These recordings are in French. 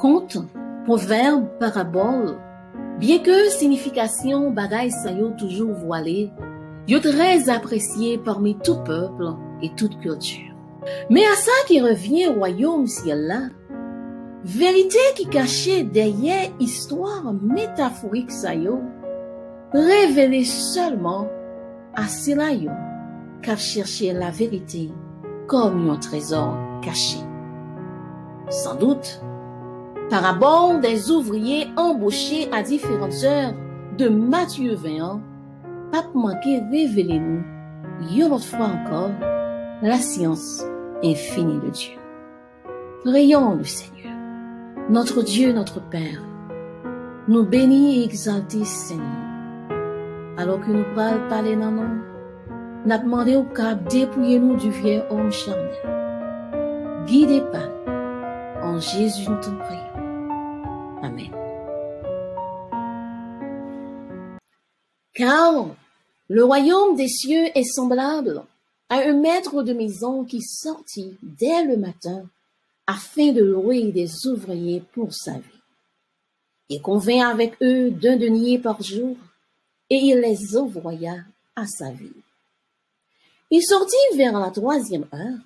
conte, proverbe, parabole, bien que signification bagay sa yo toujours voilée, yo très apprécié parmi tout peuple et toute culture. Mais à ça qui revient au royaume ciel-là, vérité qui cachait derrière histoire métaphorique sa yo, révélée seulement à cela yo, qu'a cherché la vérité comme un trésor caché. Sans doute, parabole des ouvriers embauchés à différentes heures de Matthieu 21, pas manquer révéler nous, une autre fois encore, la science infinie de Dieu. Prions le Seigneur, notre Dieu, notre Père, nous bénis et exalter Seigneur. Alors que nous parlons parler dans nous, nous demandons au cap dépouiller nous du vieux homme charnel. Guidez pas, en Jésus nous t'en prions. Amen. Car le royaume des cieux est semblable à un maître de maison qui sortit dès le matin afin de louer des ouvriers pour sa vie. Il convint avec eux d'un denier par jour et il les envoya à sa ville. Il sortit vers la 3e heure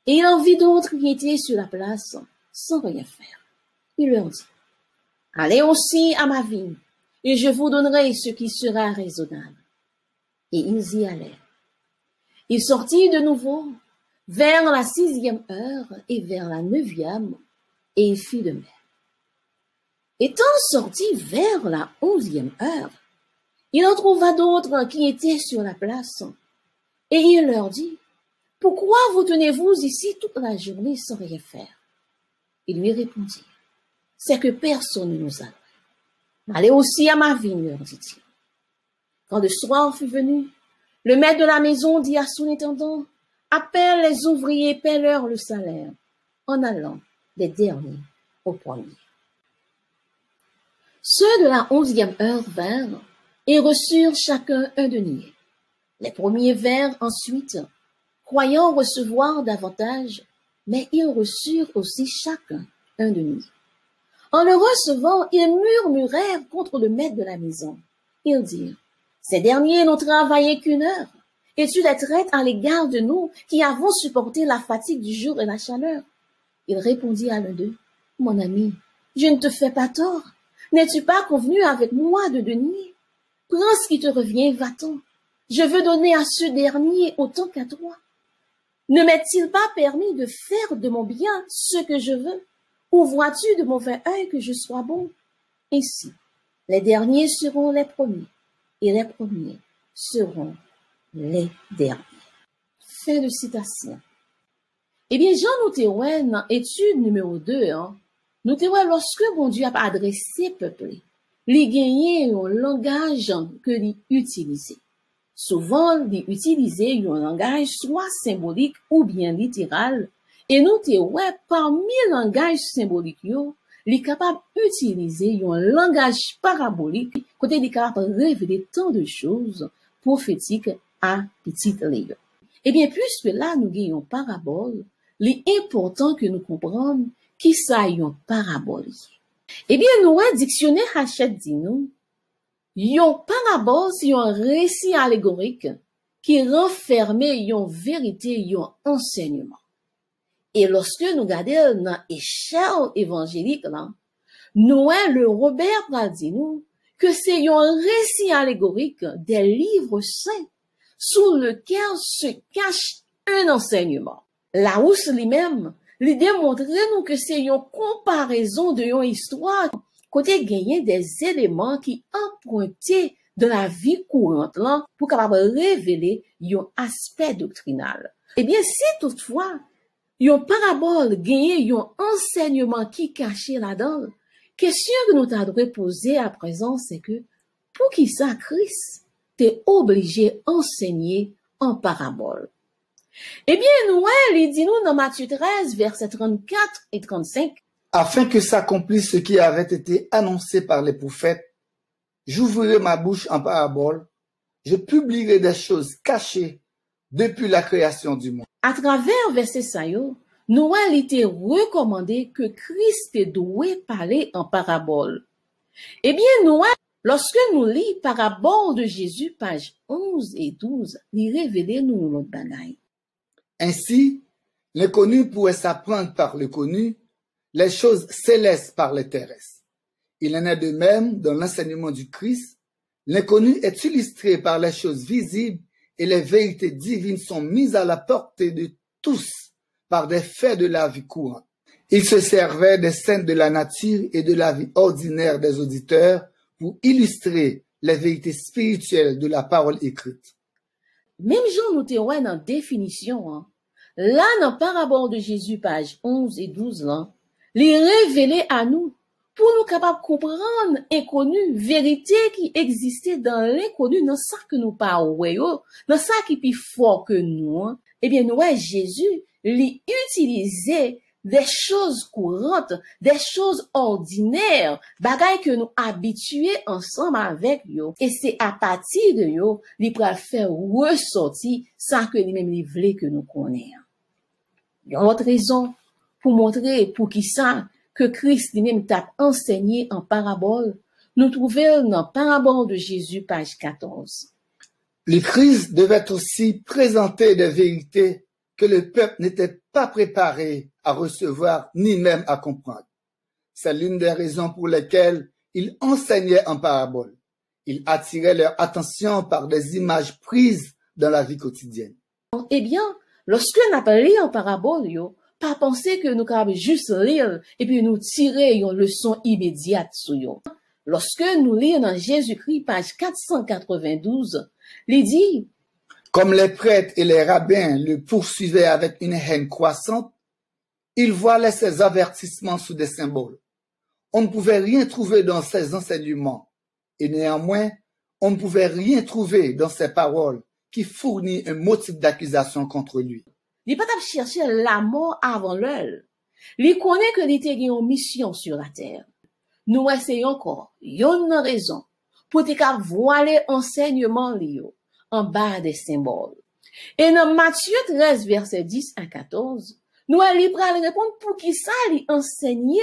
et il en vit d'autres qui étaient sur la place sans rien faire. Il leur dit, « Allez aussi à ma ville et je vous donnerai ce qui sera raisonnable. » Et ils y allèrent. Il sortit de nouveau vers la 6e heure et vers la 9e, et il fit de même. Étant sorti vers la 11e heure, il en trouva d'autres qui étaient sur la place, et il leur dit, « Pourquoi vous tenez-vous ici toute la journée sans rien faire? » Ils lui répondirent, « C'est que personne ne nous a donné. » « Allez aussi à ma ville, leur dit-il. Quand le soir fut venu, le maître de la maison dit à son intendant, « Appelle les ouvriers, paie-leur le salaire, en allant des derniers aux premiers. » Ceux de la 11e heure vinrent et reçurent chacun un denier. Les premiers vinrent ensuite, croyant recevoir davantage, mais ils reçurent aussi chacun un denier. En le recevant, ils murmurèrent contre le maître de la maison. Ils dirent, « Ces derniers n'ont travaillé qu'1 heure, et tu les traites à l'égard de nous qui avons supporté la fatigue du jour et la chaleur. » Il répondit à l'un d'eux, « Mon ami, je ne te fais pas tort. N'es-tu pas convenu avec moi de denier? Prends ce qui te revient, va-t'en. Je veux donner à ce dernier autant qu'à toi. Ne m'est-il pas permis de faire de mon bien ce que je veux? Ou vois-tu de mauvais œil que je sois bon? Ainsi, les derniers seront les premiers, et les premiers seront les derniers. » Fin de citation. Eh bien, Jean nous témoigne dans étude numéro 2, nous témoigne lorsque bon Dieu a adressé peuple, il gagnait un langage que il utilisait. Souvent, il utilisait un langage soit symbolique ou bien littéral. Et nous te ouais, parmi les langages symboliques, il est capable d'utiliser un langage parabolique, côté il est capable de révéler tant de choses prophétiques à petite léo. Eh bien, puisque là, nous gagnons parabole, il est important que nous comprenions qui ça y une parabole. Eh bien, nous, un dictionnaire Hachette dit nous, une parabole, c'est un récit allégorique qui renferme une vérité, un enseignement. Et lorsque nous regardons dans l'échelle évangélique, là, nous, le Robert va dire nous que c'est un récit allégorique des livres saints sous lequel se cache un enseignement. Larousse lui-même, lui démontre nous que c'est une comparaison de une histoire côté gagner des éléments qui empruntés de la vie courante là pour capable révéler un aspect doctrinal. Eh bien, si toutefois une parabole gagne un enseignement qui caché là-dedans, question que nous t'adressons poser à présent, c'est que pour qui ça Christ t'es obligé enseigner en parabole. Eh bien, nous, il dit nous dans Matthieu 13, versets 34 et 35, afin que s'accomplisse ce qui avait été annoncé par les prophètes, j'ouvrirai ma bouche en parabole, je publierai des choses cachées depuis la création du monde. À travers verset sayo, nous a été recommandé que Christ doit parler en parabole. Eh bien, nous, lorsque nous lisons parabole de Jésus, page 11 et 12, il révèle nous notre bagaille. Ainsi, l'inconnu pourrait s'apprendre par le connu, les choses célestes par les terrestres. Il en est de même dans l'enseignement du Christ. L'inconnu est illustré par les choses visibles et les vérités divines sont mises à la portée de tous par des faits de la vie courante. Il se servait des scènes de la nature et de la vie ordinaire des auditeurs pour illustrer les vérités spirituelles de la parole écrite. Même Jean nous témoigne en définition, là, dans parabole de Jésus, page 11 et 12, là, les révéler à nous, pour nous capables de comprendre inconnu, vérité qui existait dans l'inconnu, dans ça que nous parlons, dans ça qui est plus fort que nous, eh bien, nous, Jésus, lui utilisait des choses courantes, des choses ordinaires, bagailles que nous habitués ensemble avec yo. Et c'est à partir de yo, il peut faire ressortir ça que lui-même il voulait que nous connaissions. Il y a autre raison pour montrer pour qui ça que Christ lui-même t'a enseigné en parabole. Nous trouvons dans parabole de Jésus, page 14. Le Christ devait aussi présenter des vérités que le peuple n'était pas préparé à recevoir ni même à comprendre. C'est l'une des raisons pour lesquelles il enseignait en parabole. Il attirait leur attention par des images prises dans la vie quotidienne. Eh bien, lorsque nous avons lu en parabole, pas penser que nous avons juste lire et puis nous tirer une leçon immédiate sur yo. Lorsque nous lisons dans Jésus-Christ, page 492, il dit, comme les prêtres et les rabbins le poursuivaient avec une haine croissante, ils voilaient ses avertissements sous des symboles. On ne pouvait rien trouver dans ses enseignements, et néanmoins, on ne pouvait rien trouver dans ses paroles qui fournit un motif d'accusation contre lui. Il pas chercher la mort avant l'heure. Il connaît que il était une mission sur la terre. Nous essayons encore, une raison, pour te voiler enseignement lié en bas des symboles. Et dans Matthieu 13, verset 10 à 14, nous allons répondre pour qui ça lui enseigner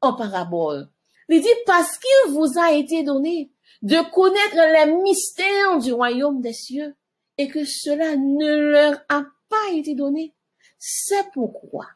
en parabole. Il dit parce qu'il vous a été donné de connaître les mystères du royaume des cieux et que cela ne leur a pas été donné. C'est pourquoi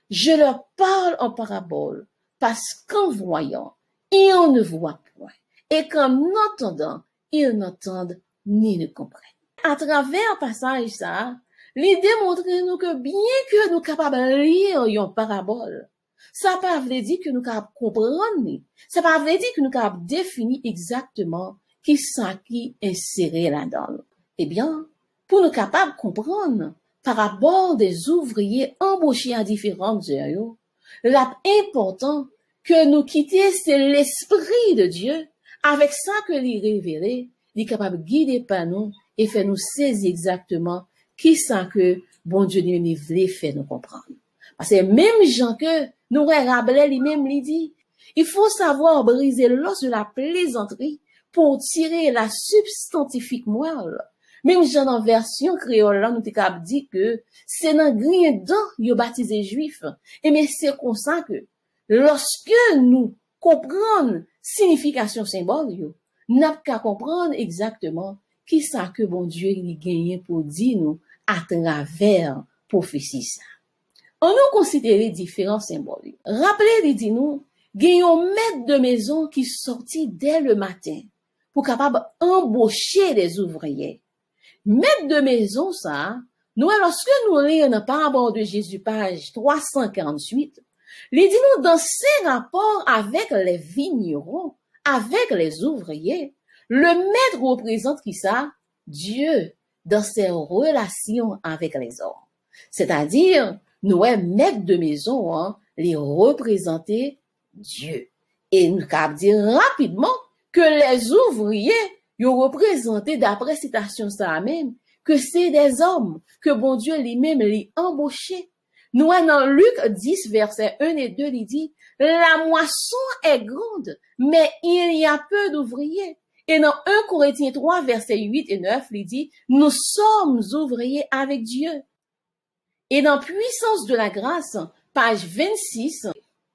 je leur parle en parabole, parce qu'en voyant, ils ne voient point, et qu'en entendant, ils n'entendent ni ne comprennent. À travers le passage ça, l'idée montre nous que bien que nous capables de lire une parabole, ça pas veut dire que nous capables comprendre, ça pas veut dire que nous capables définir exactement qui ça qui est inséré là-dedans. Eh bien, pour nous capables de comprendre, parabole des ouvriers embauchés à différentes heures, l'important que nous quitter, c'est l'esprit de Dieu, avec ça que l'il révélé, il est capable de guider par nous et faire nous saisir exactement qui ça que bon Dieu lui voulait faire nous comprendre. Parce que même gens que nous Rabelais lui-même lui dit, il faut savoir briser l'os de la plaisanterie pour tirer la substantifique moelle. Même Jean en version créole là, nous t'es capable dire que c'est dans rien dedans yo baptisé juif. Et mais c'est comme ça que lorsque nous comprenons signification symbole yo, n'a qu'à comprendre exactement qui ça que bon Dieu il gagne pour dire nous à travers prophétie ça. On nous considérer différents symboles. Rappelez dit nous, gagnons maître de maison qui sortit dès le matin pour capable embaucher des ouvriers. Maître de maison, ça, nous, lorsque nous lisons dans parabole de Jésus, page 348, il dit nous dans ses rapports avec les vignerons, avec les ouvriers, le maître représente qui ça? Dieu, dans ses relations avec les hommes. C'est-à-dire, nous, maître de maison, les représenter Dieu. Et nous pouvons dire rapidement que les ouvriers, ils représenté d'après citation ça même, que c'est des hommes que bon Dieu lui-même les embauché. Nous, dans Luc 10, verset 1 et 2, il dit, la moisson est grande, mais il y a peu d'ouvriers. Et dans 1 Corinthiens 3, verset 8 et 9, il dit, nous sommes ouvriers avec Dieu. Et dans Puissance de la grâce, page 26,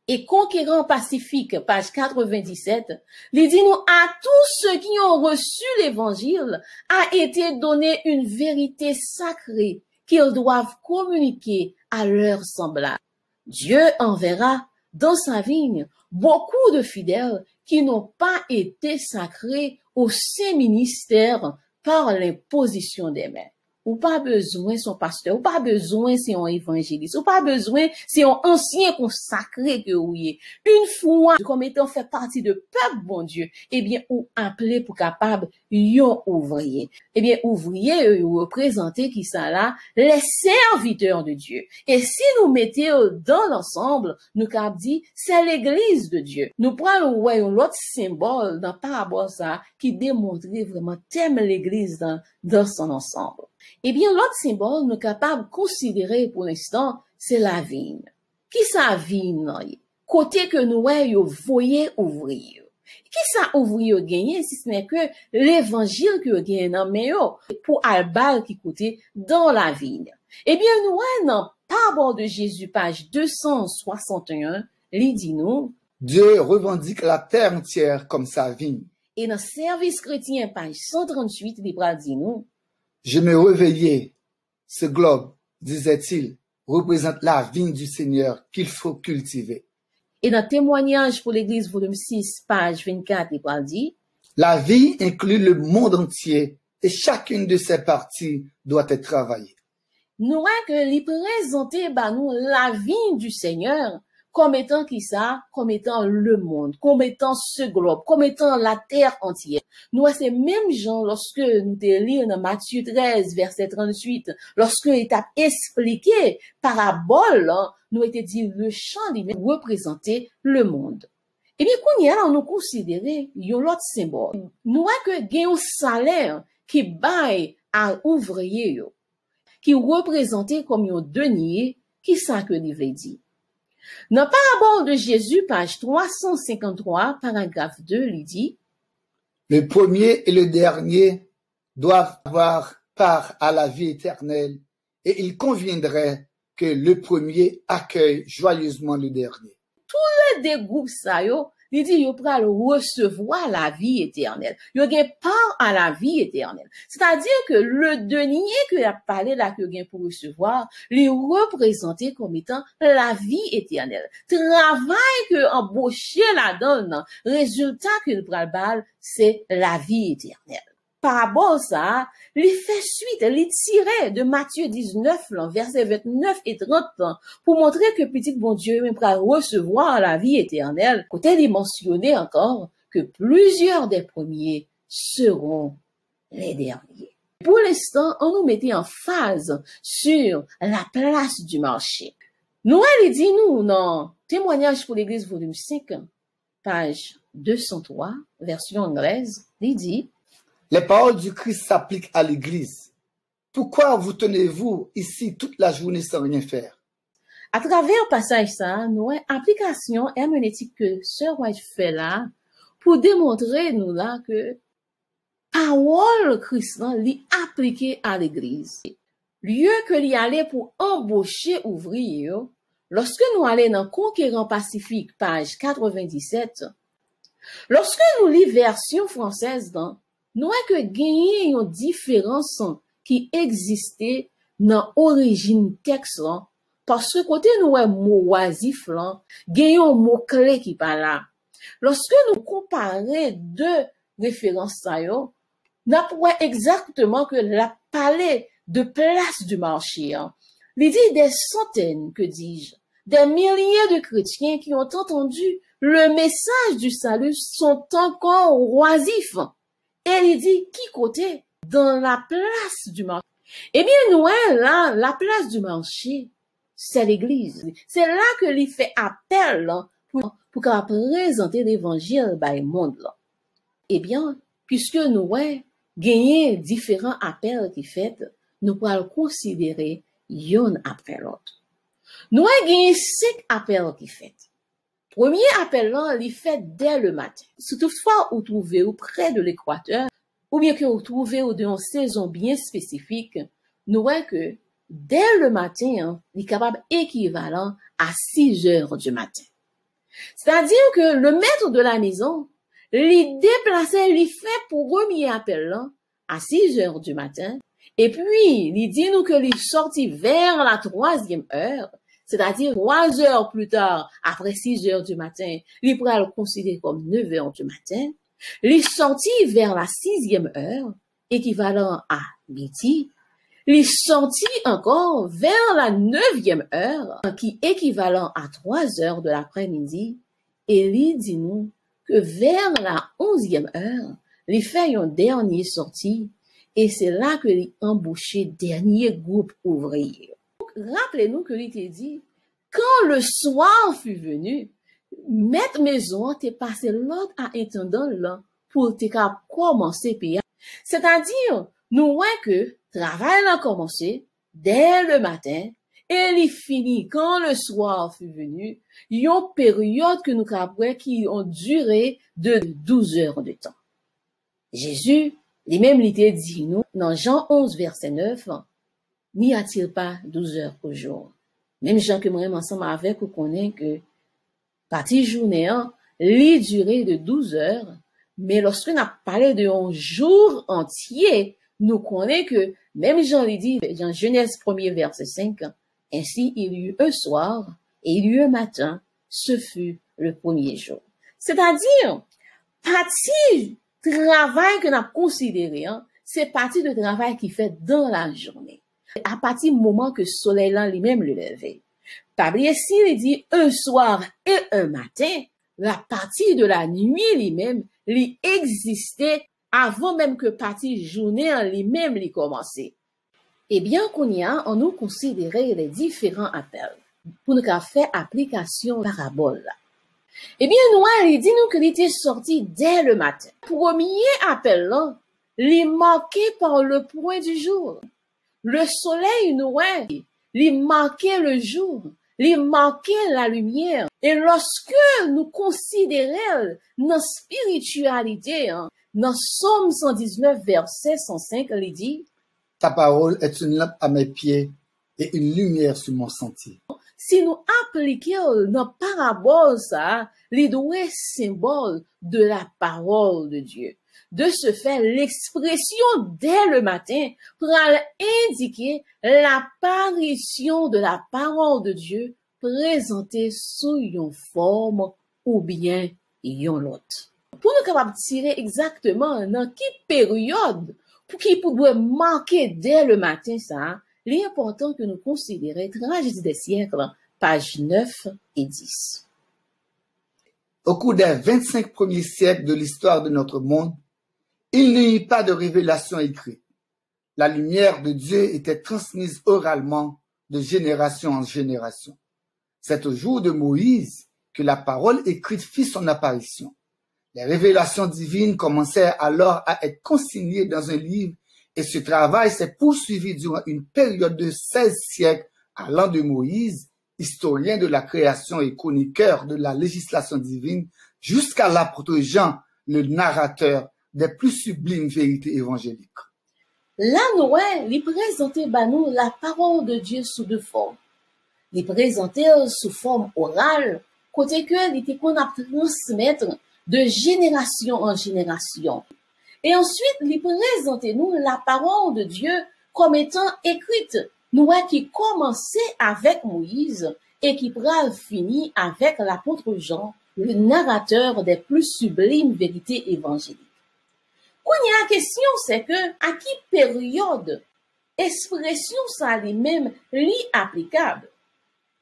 et Conquérant Pacifique, page 97, il dit nous à tous ceux qui ont reçu l'évangile a été donné une vérité sacrée qu'ils doivent communiquer à leurs semblables. Dieu enverra dans sa vigne beaucoup de fidèles qui n'ont pas été sacrés au saint ministère par l'imposition des mains. Ou pas besoin son pasteur, ou pas besoin c'est un évangéliste, ou pas besoin c'est un ancien consacré que vous êtes. Une fois comme étant fait partie de peuple bon Dieu, eh bien ou appelé pour capable yon ouvrier. Eh bien ouvrier ou représenter qui ça là les serviteurs de Dieu. Et si nous mettons dans l'ensemble, nous cap dit c'est l'église de Dieu. Nous prenons ouais l'autre symbole dans parabole ça qui démontrait vraiment thème l'église dans son ensemble. Eh bien, l'autre symbole nous capable de considérer pour l'instant, c'est la vigne. Qui ça vigne? Côté que nous voyez ouvrier. Qui ça ouvrier gagné si ce n'est que l'évangile que gagne dans mais pour albal qui côté dans la vigne. Eh bien, nous dans parabole de Jésus page 261, il dit nous Dieu revendique la terre entière comme sa vigne. Et dans service chrétien page 138, il dit nous Je me réveillais. Ce globe, disait-il, représente la vigne du Seigneur qu'il faut cultiver. Et dans Témoignage pour l'Église, volume 6, page 24, il dit La vie inclut le monde entier et chacune de ses parties doit être travaillée. Nous voyons que lui présenter nous la vigne du Seigneur comme étant qui ça, comme étant le monde, comme étant ce globe, comme étant la terre entière. Nous, c'est même gens, lorsque nous te lisons dans Matthieu 13, verset 38, lorsque il t'a expliqué parabole, nous était dit le champ lui-même représentait le monde. Et bien, quand il y a, nous considérer, il y a l'autre symbole. Nous voyons que il y a un salaire qui baille à ouvrier, qui représentait comme un denier, qui ça que il veut dire. Dans parabole de Jésus, page 353, paragraphe 2, il dit Le premier et le dernier doivent avoir part à la vie éternelle et il conviendrait que le premier accueille joyeusement le dernier. Tout le dégoût ça yo, il dit yo pral recevoir la vie éternelle. Yo gen part à la vie éternelle. C'est-à-dire que le denier que a parlé là que gen pour recevoir, lui représenté comme étant la vie éternelle. Travail que embauché là-dedans, résultat que le pral bal, c'est la vie éternelle. Parabole ça, il fait suite, il tirait de Matthieu 19, versets 29 et 30, pour montrer que petit bon Dieu même pour recevoir la vie éternelle. Côté il mentionnait encore que plusieurs des premiers seront les derniers. Pour l'instant, on nous mettait en phase sur la place du marché. Noël dit nous dans Témoignage pour l'Église volume 5, page 203, version anglaise, il dit Les paroles du Christ s'appliquent à l'Église. Pourquoi vous tenez-vous ici toute la journée sans rien faire? À travers le passage ça, nous avons application herméneutique que Sœur White fait là pour démontrer nous là que parole Christ li appliquée à l'Église. Lieu que l'y allait pour embaucher ouvrier, lorsque nous allons dans Conquérant Pacifique, page 97, lorsque nous lisons version française dans nous avons que gagner une différence qui existait dans l'origine texte parce que côté nous avons mot oisif là, gagnons mot clé qui pas là. Lorsque nous comparons deux références ça yo, nous avons exactement que la palais de place du marché. Il dit des centaines, que dis-je, des milliers de chrétiens qui ont entendu le message du salut sont encore oisifs. Et il dit, qui côté? Dans la place du marché. Eh bien, nous, là, la place du marché, c'est l'église. C'est là que l'il fait appel, là, pour présenter l'évangile, bah, le monde, là. Eh bien, puisque nous, gagner différents appels qui fait, nous pouvons considérer yon après l'autre. Nous, gagné 5 appels qui fait. Premier appel là, il fait dès le matin. Si toutefois vous trouvez près de l'équateur, ou bien que vous trouvez dans une saison bien spécifique, nous voyons que dès le matin, il est capable équivalent à 6 heures du matin. C'est-à-dire que le maître de la maison, il déplaçait, il fait pour premier appel là, à 6 heures du matin. Et puis, il dit nous que il sortit vers la 3e heure, c'est-à-dire 3 heures plus tard, après 6 heures du matin, il pourrait le considérer comme 9 heures du matin. Il est sorti vers la 6e heure, équivalent à midi. Il est sorti encore vers la 9e heure, qui est équivalent à 3 heures de l'après-midi. Et il dit nous que vers la 11e heure, il fait une dernière sortie. Et c'est là que il embauché dernier groupe ouvrier. Rappelez-nous que il t'a dit, quand le soir fut venu, maître maison t'est passé l'autre à intendant là pour te commencer payer. C'est-à-dire, nous voyons que travail a commencé dès le matin et il finit quand le soir fut venu. Il y a une période que nous avons qui ont duré de 12 heures de temps. Jésus, lui-même, il t'a dit nous, dans Jean 11, verset 9, n'y a-t-il pas 12 heures au jour? Même Jean que moi, ensemble avec, vous connaît que partie journée, les durée de 12 heures, mais lorsqu'on a parlé de un jour entier, nous connaissons que, même Jean l'a dit, dans Genèse 1er, verset 5, ainsi il y eut un soir et il y eut un matin, ce fut le premier jour. C'est-à-dire, partie travail que nous avons considéré, c'est partie de travail qui fait dans la journée. À partir du moment que le soleil là lui-même le lever. Pas oublier si il dit un soir et un matin, la partie de la nuit lui-même, lui existait avant même que partie journée en lui-même lui commençait. Eh bien, on nous considérait les différents appels pour nous faire application parabole. Eh bien, il dit nous qu'il était sorti dès le matin. Premier appel là, il marqué par le point du jour. Le soleil, il marquait le jour, il marquait la lumière. Et lorsque nous considérons notre spiritualité, dans Somme 119, verset 105, il dit, ta parole est une lampe à mes pieds et une lumière sur mon sentier. Si nous appliquons notre parabole, ça, les doigts symboles de la parole de Dieu. De ce fait, l'expression dès le matin pourra indiquer l'apparition de la parole de Dieu présentée sous une forme ou bien une autre. Pour nous capables de tirer exactement dans quelle période, pour qui pourrait marquer dès le matin ça, il est important que nous considérions Tragédie des siècles, pages 9 et 10. Au cours des 25 premiers siècles de l'histoire de notre monde, il n'y eut pas de révélation écrite. La lumière de Dieu était transmise oralement de génération en génération. C'est au jour de Moïse que la parole écrite fit son apparition. Les révélations divines commencèrent alors à être consignées dans un livre et ce travail s'est poursuivi durant une période de 16 siècles allant de Moïse, historien de la création et chroniqueur de la législation divine, jusqu'à l'apôtre Jean, le narrateur des plus sublimes vérités évangéliques. Là, Noël, il présentait nous la parole de Dieu sous deux formes. Il présentait sous forme orale, côté que il était qu'on a transmettre de génération en génération. Et ensuite, il présentait nous la parole de Dieu comme étant écrite, Noël qui commençait avec Moïse et qui pourra finir avec l'apôtre Jean, le narrateur des plus sublimes vérités évangéliques. La question, c'est que, à qui période expression ça lui-même lui applicable?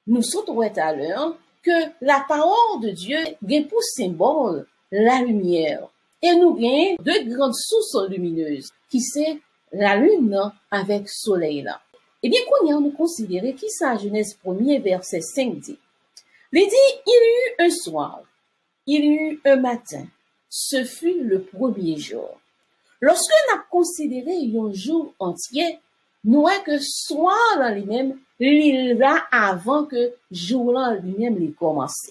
Nous sautons à l'heure que la parole de Dieu gagne pour symbole la lumière. Et nous gagnons deux grandes sources lumineuses, qui c'est la lune avec le soleil là. Eh bien, qu'on nous considérer qui ça, Genèse 1er, verset 5 dit. Il dit, il y eut un soir, il y eut un matin, ce fut le premier jour. Lorsque nous avons considéré un jour entier, nous voyons que soir dans lui-même, il va avant que jour là lui-même lui commence.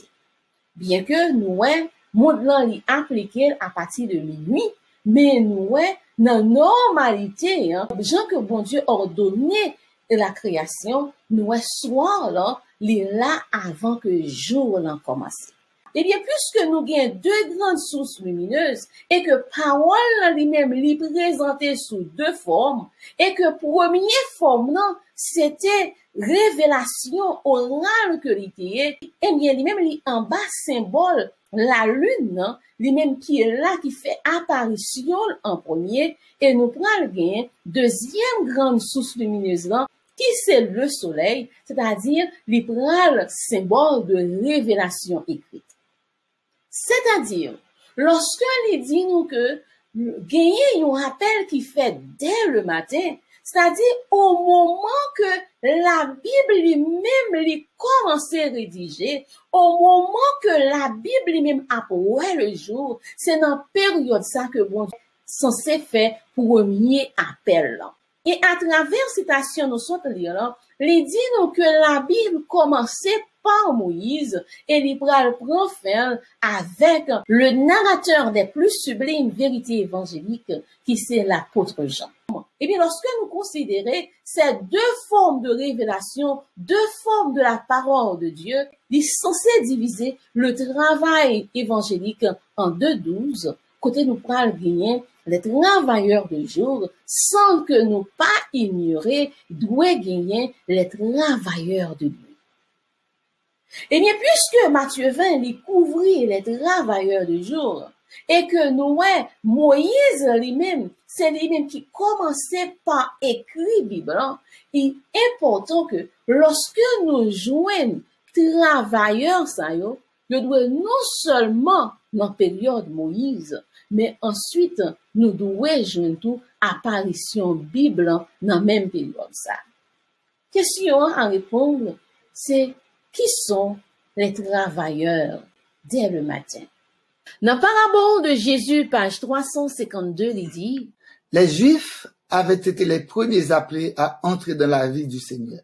Bien que nous voyons, monde là lui appliqué à partir de minuit, mais nous voyons, dans normalité, gens que bon Dieu ordonné la création, nous soir là, là avant que jour l'en commence. Eh bien, puisque nous avons deux grandes sources lumineuses et que parole lui-même lui présentait sous deux formes et que première forme, non, c'était révélation orale que l'était, eh bien, lui-même, lui en bas symbole, la lune, non, lui-même qui est là, qui fait apparition en premier et nous prenons le deuxième grande source lumineuse, là, qui c'est le soleil, c'est-à-dire, lui prend le symbole de révélation écrite. C'est-à-dire, lorsque il dit nous que gagner un rappel qui fait dès le matin, c'est-à-dire au moment que la Bible lui-même lui commençait à rédiger, au moment que la Bible lui-même apparaît le jour, c'est dans la période ça que bon Dieu censé faire premier appel là. Et à travers citation nous sommes lire là, il dit nous que la Bible commençait par Moïse et il prend fin avec le narrateur des plus sublimes vérités évangéliques qui c'est l'apôtre Jean. Et bien lorsque nous considérons ces deux formes de révélation, deux formes de la parole de Dieu, il est censé diviser le travail évangélique en deux douze, côté nous prenons gagner les travailleurs de jour, sans que nous pas ignorer, doit gagner les travailleurs de nuit. Eh bien, puisque Matthieu 20 lui couvrit les travailleurs de jour, et que nous, Moïse lui-même, c'est lui-même qui commençait par écrire Bible, il est important que lorsque nous joignons travailleurs, ça y nous devons non seulement dans la période Moïse, mais ensuite, nous devons joindre tout apparition Bible dans la même période ça. Question à répondre, c'est qui sont les travailleurs dès le matin? Dans la parabole de Jésus, page 352, il dit, les Juifs avaient été les premiers appelés à entrer dans la vie du Seigneur.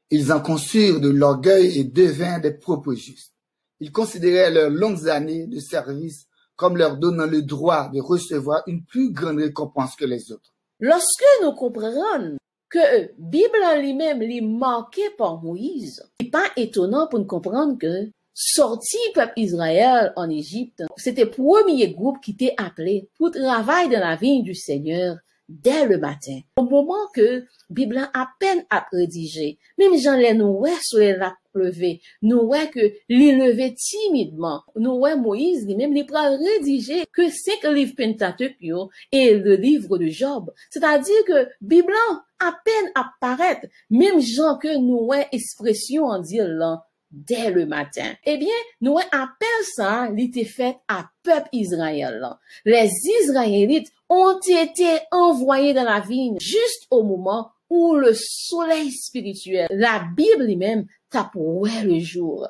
Ils en conçurent de l'orgueil et devinrent des propres justes. Ils considéraient leurs longues années de service comme leur donnant le droit de recevoir une plus grande récompense que les autres. Lorsque nous comprenons que Bible en lui-même est marqué par Moïse, c'est pas étonnant pour nous comprendre que sorti peuple Israël en Égypte, c'était le premier groupe qui était appelé pour travailler dans la vigne du Seigneur dès le matin. Au moment que Bible a à peine à rédiger, même Jean les nous sur les lacs levés, nous que les levé timidement, nous Moïse lui-même les prend rédiger que 5 livres Pentateuque et le livre de Job. C'est-à-dire que Bible à peine apparaît, même Jean que nous expression en dire là, dès le matin. Eh bien, nous appelle ça, l'était fait à peuple Israël. Les Israélites ont été envoyés dans la vigne juste au moment où le soleil spirituel, la Bible lui-même, tapouait le jour.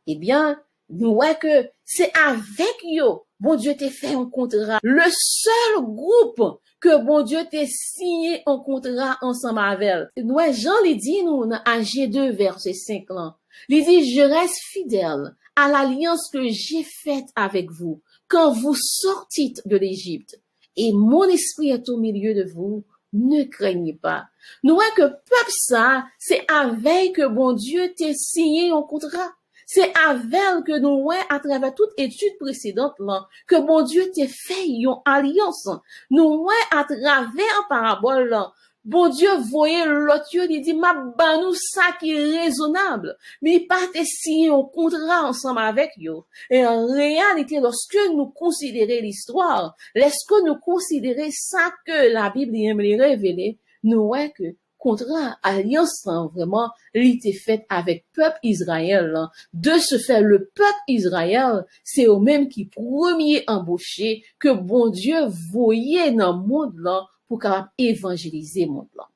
Eh bien, nous voyons que c'est avec eux, bon Dieu t'a fait un contrat. Le seul groupe que bon Dieu t'a signé un contrat ensemble avec. Nous, Jean l'a dit, nous, dans G2, verset 5 là. Il dit, je reste fidèle à l'alliance que j'ai faite avec vous quand vous sortîtes de l'Égypte. Et mon esprit est au milieu de vous. Ne craignez pas. Nous voyons que peuple ça, c'est avec que bon Dieu t'a signé un contrat. C'est avec que nous voyons à travers toute étude précédente là, que bon Dieu t'a fait une alliance. Nous voyons à travers parabole là, bon Dieu voyait l'autre, il dit, ma banou ça qui est raisonnable. Mais il pas te signer un contrat ensemble avec yo. Et en réalité, lorsque nous considérons l'histoire, lorsque nous considérons ça que la Bible aime les révéler, nous voyons que contrat, alliance, vraiment, il était faite avec peuple Israël. Là. De ce fait, le peuple Israël, c'est eux mêmes qui premier embauché que bon Dieu voyait dans le monde là, pour capable évangéliser le monde là.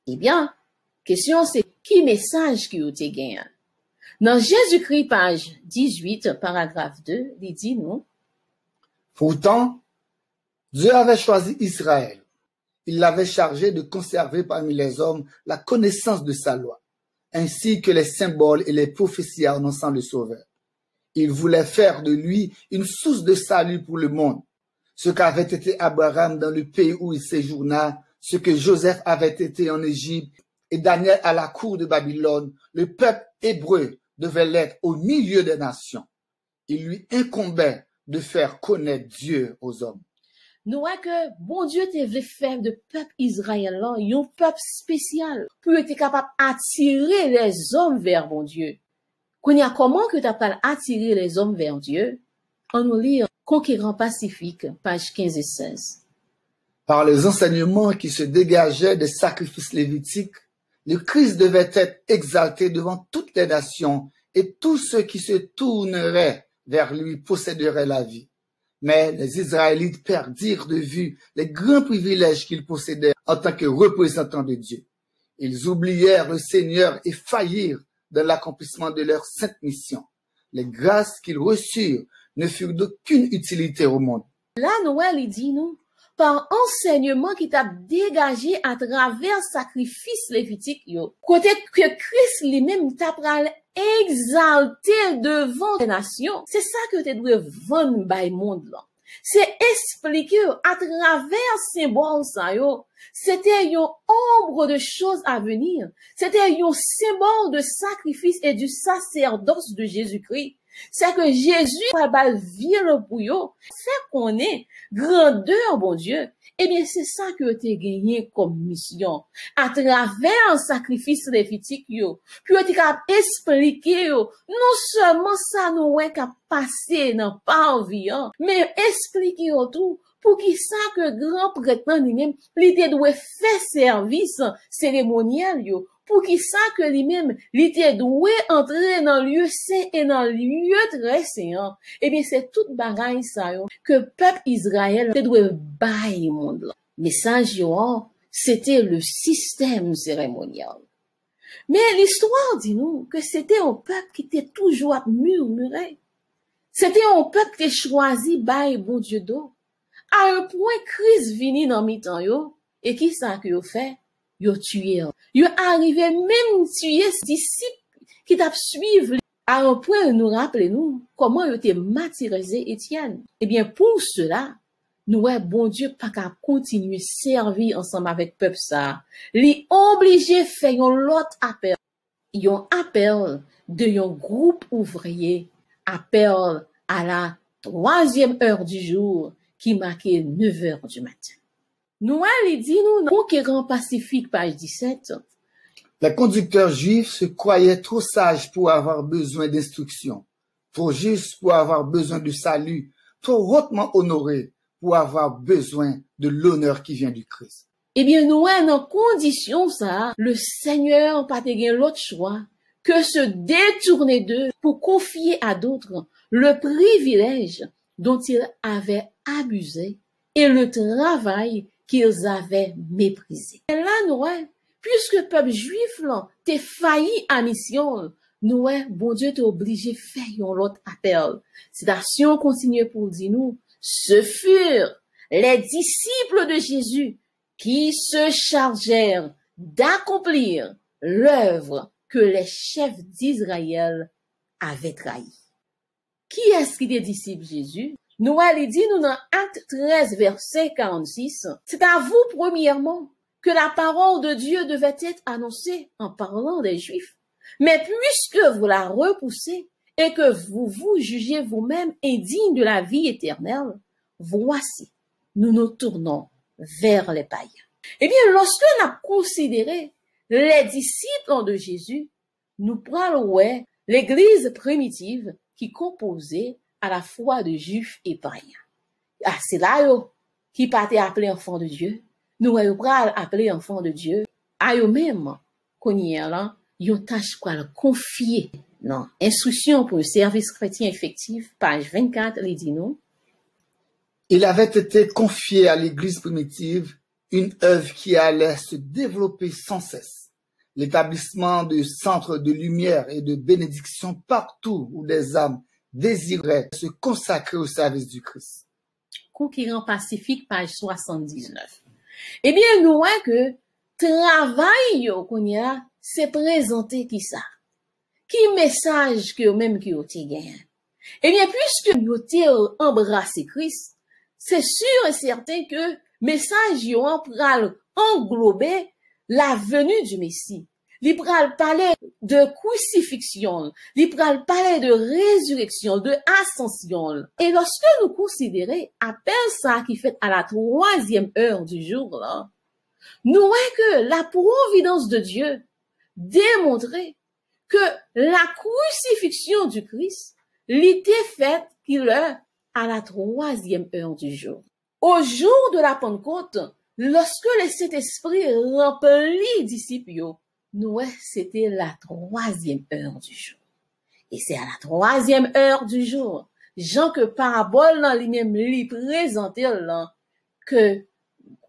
Eh bien, question c'est, qui message qui vous te gagné? Dans Jésus-Christ, page 18, paragraphe 2, il dit non. Pourtant, Dieu avait choisi Israël. Il l'avait chargé de conserver parmi les hommes la connaissance de sa loi, ainsi que les symboles et les prophéties annonçant le Sauveur. Il voulait faire de lui une source de salut pour le monde. Ce qu'avait été Abraham dans le pays où il séjourna, ce que Joseph avait été en Égypte et Daniel à la cour de Babylone, le peuple hébreu devait l'être au milieu des nations. Il lui incombait de faire connaître Dieu aux hommes. Nous voyons que bon Dieu te voulu faire de peuple Israël là, un peuple spécial, pour être capable d'attirer les hommes vers bon Dieu. Comment que tu as attirer les hommes vers Dieu? On nous lit Conquérant Pacifique, page 15 et 16. Par les enseignements qui se dégageaient des sacrifices lévitiques, le Christ devait être exalté devant toutes les nations et tous ceux qui se tourneraient vers lui posséderaient la vie. Mais les Israélites perdirent de vue les grands privilèges qu'ils possédaient en tant que représentants de Dieu. Ils oublièrent le Seigneur et faillirent dans l'accomplissement de leur sainte mission. Les grâces qu'ils reçurent ne furent d'aucune utilité au monde. Là, Noël, il dit, nous, par enseignement qui t'a dégagé à travers sacrifice lévitique, yo. Côté que Christ lui-même t'a exalté devant les nations. C'est ça que tu dois vendre by monde là. C'est expliquer à travers symbole ça yo. C'était une ombre de choses à venir. C'était un symbole de sacrifice et du sacerdoce de Jésus-Christ. C'est que Jésus va vivre pour yo, fait qu'on est grandeur, bon Dieu. Eh bien, c'est ça que tu as gagné comme mission. À travers un sacrifice lévitique, yo, puis tu as expliqué, yo, non seulement ça nous est qu'à passer dans par vie, mais expliquer tout, pour qui ça que grand prêtre lui-même, il te doit faire service cérémonial, yo, pour qui ça que lui-même, il te doit entrer dans le lieu saint et dans le lieu très saint. Eh bien, c'est toute bagaille ça, yo, que peuple Israël te doit bailler monde là. Message, yo, c'était le système cérémonial. Mais l'histoire dit nous que c'était un peuple qui était toujours murmuré. C'était un peuple qui choisi bailler bon Dieu d'eau. À un point, Christ vini dans mi-temps yo, et qui ça que yo fait? Yo tué. Yo arrivé même tuer ses disciples qui t'a suivi. À un point, nous rappelez-nous comment yo t'es martyrisé Étienne. Eh bien, pour cela, nous, bon Dieu, pas qu'à continuer servir ensemble avec peuple ça. Li obligé faire un l'autre appel. Yon appel de yon groupe ouvrier. Appel à la 3e heure du jour qui marquait 9 heures du matin. Noël, il dit nous, Conquérant Pacifique, page 17. Les conducteurs juifs se croyaient trop sages pour avoir besoin d'instruction, trop justes pour avoir besoin de salut, trop hautement honorés pour avoir besoin de l'honneur qui vient du Christ. Eh bien, Noël, dans condition ça, le Seigneur pas te gen l'autre choix que se détourner d'eux pour confier à d'autres le privilège dont ils avaient abusé et le travail qu'ils avaient méprisé. Et là, Noël, puisque le peuple juif là, t'es failli à mission, Noël, bon Dieu t'est obligé de faire l'autre appel. Citation continue pour dire nous, ce furent les disciples de Jésus qui se chargèrent d'accomplir l'œuvre que les chefs d'Israël avaient trahi. Qui est-ce qui est disciple Jésus? Noël dit nous dans Acte 13, verset 46, c'est à vous premièrement que la parole de Dieu devait être annoncée en parlant des Juifs. Mais puisque vous la repoussez et que vous vous jugez vous-même indigne de la vie éternelle, voici, nous nous tournons vers les païens. Eh bien, lorsque nous avons considéré les disciples de Jésus, nous prenons l'église primitive qui composait à la fois de juifs et païens. Ah, c'est là qui pas été appelé enfant de Dieu. Nous prenons appelé enfant de Dieu. À eux-mêmes, qu'on y est là, ils ont tâche quoi le confier. Non, instruction pour le service chrétien effectif, page 24, il dit non. Il avait été confié à l'église primitive une œuvre qui allait se développer sans cesse. L'établissement de centres de lumière et de bénédiction partout où des âmes désiraient se consacrer au service du Christ. Conquérant Pacifique, page 79. Eh bien, nous voyons que travail qu'on y a, c'est présenté qui ça? Qui message que même qui ont gagné? Eh bien, puisque nous avons embrassé Christ, c'est sûr et certain que message yon pral englober la venue du Messie. Li pral parler de crucifixion, li pral parler de résurrection, de ascension. Et lorsque nous considérons appel ça qui fait à la 3e heure du jour, là, nous voyons que la providence de Dieu démontrait que la crucifixion du Christ l'était faite qu'il est à la 3e heure du jour. Au jour de la Pentecôte, lorsque le Saint-Esprit remplit les disciples, nous, c'était la 3e heure du jour. Et c'est à la 3e heure du jour, Jean que parabole dans lui-même lui présentait là, que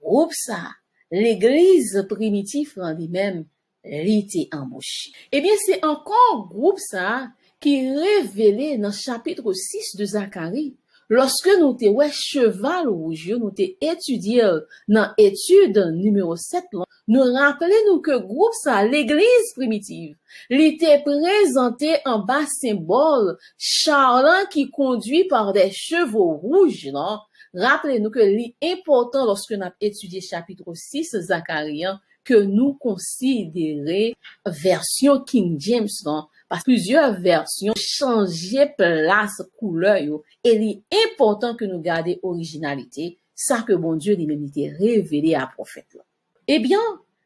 groupe ça, l'église primitive en lui-même, l'était embauché. Eh bien, c'est encore groupe ça qui révélé dans le chapitre 6 de Zacharie. Lorsque nous te ouais cheval rouge, nous te étudié dans étude numéro 7, nous rappelons que groupe ça, l'église primitive, l'était présenté en bas symbole charlant qui conduit par des chevaux rouges, non? Rappelez-nous que l'important lorsque nous avons étudié chapitre 6 Zacharie, que nous considérons version King James, non? Parce que plusieurs versions changeaient place, couleur, et il est important que nous gardions originalité, ça que bon Dieu lui-même était révélé à prophète. Eh bien,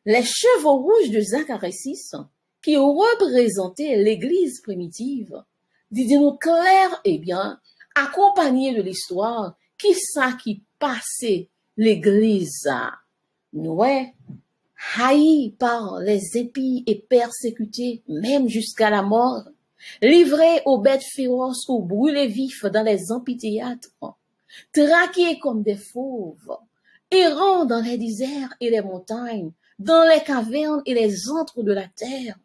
les chevaux rouges de Zacharie 6, qui représentaient l'église primitive, disons-nous clair, eh bien, accompagné de l'histoire, qui ça qui passait l'église, nous, haï par les épis et persécuté, même jusqu'à la mort, livré aux bêtes féroces ou brûlés vifs dans les amphithéâtres, traqués comme des fauves, errant dans les déserts et les montagnes, dans les cavernes et les antres de la terre.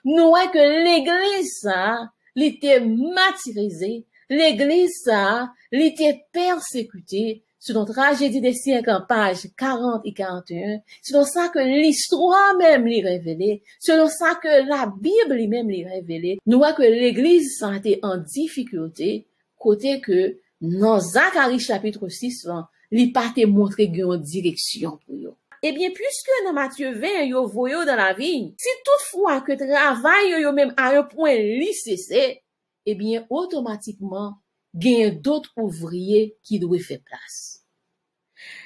Nous voyons que l'église, ça, l'était martyrisée, l'église, ça, l'était persécutée, selon tragédie des siècles en pages 40 et 41, selon ça que l'histoire même l'y révélée, selon ça que la Bible lui-même l'y révélée, nous voyons que l'église a été en difficulté, côté que dans Zacharie chapitre 6, l'y pas te montré une direction pour eux. Eh bien, puisque dans Matthieu 20, yo voyo dans la vie, si toutefois que travail yo même à un point li cessé, eh bien, automatiquement, gagne d'autres ouvriers qui doivent faire place.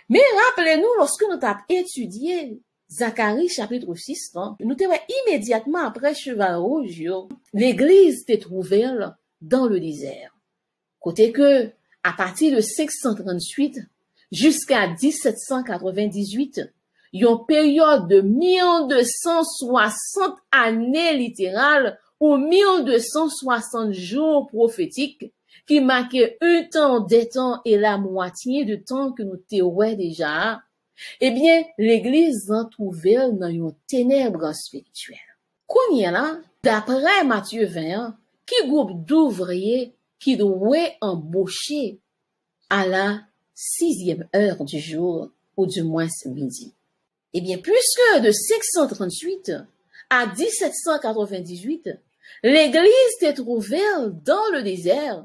Mais rappelez-nous, lorsque nous avons étudié Zacharie chapitre 6, nous avons immédiatement après Cheval Rouge, l'église était trouvée dans le désert. Côté que, à partir de 538 jusqu'à 1798, une période de 1260 années littérales ou 1260 jours prophétiques qui marquait un temps, des temps et la moitié de temps que nous théorisons déjà, eh bien, l'église en trouvait dans une ténèbre spirituelle. Qu'on y est là, d'après Matthieu 20, qui groupe d'ouvriers qui doit embaucher à la 6e heure du jour, ou du moins midi. Eh bien, puisque de 538 à 1798, l'église s'est trouvée dans le désert,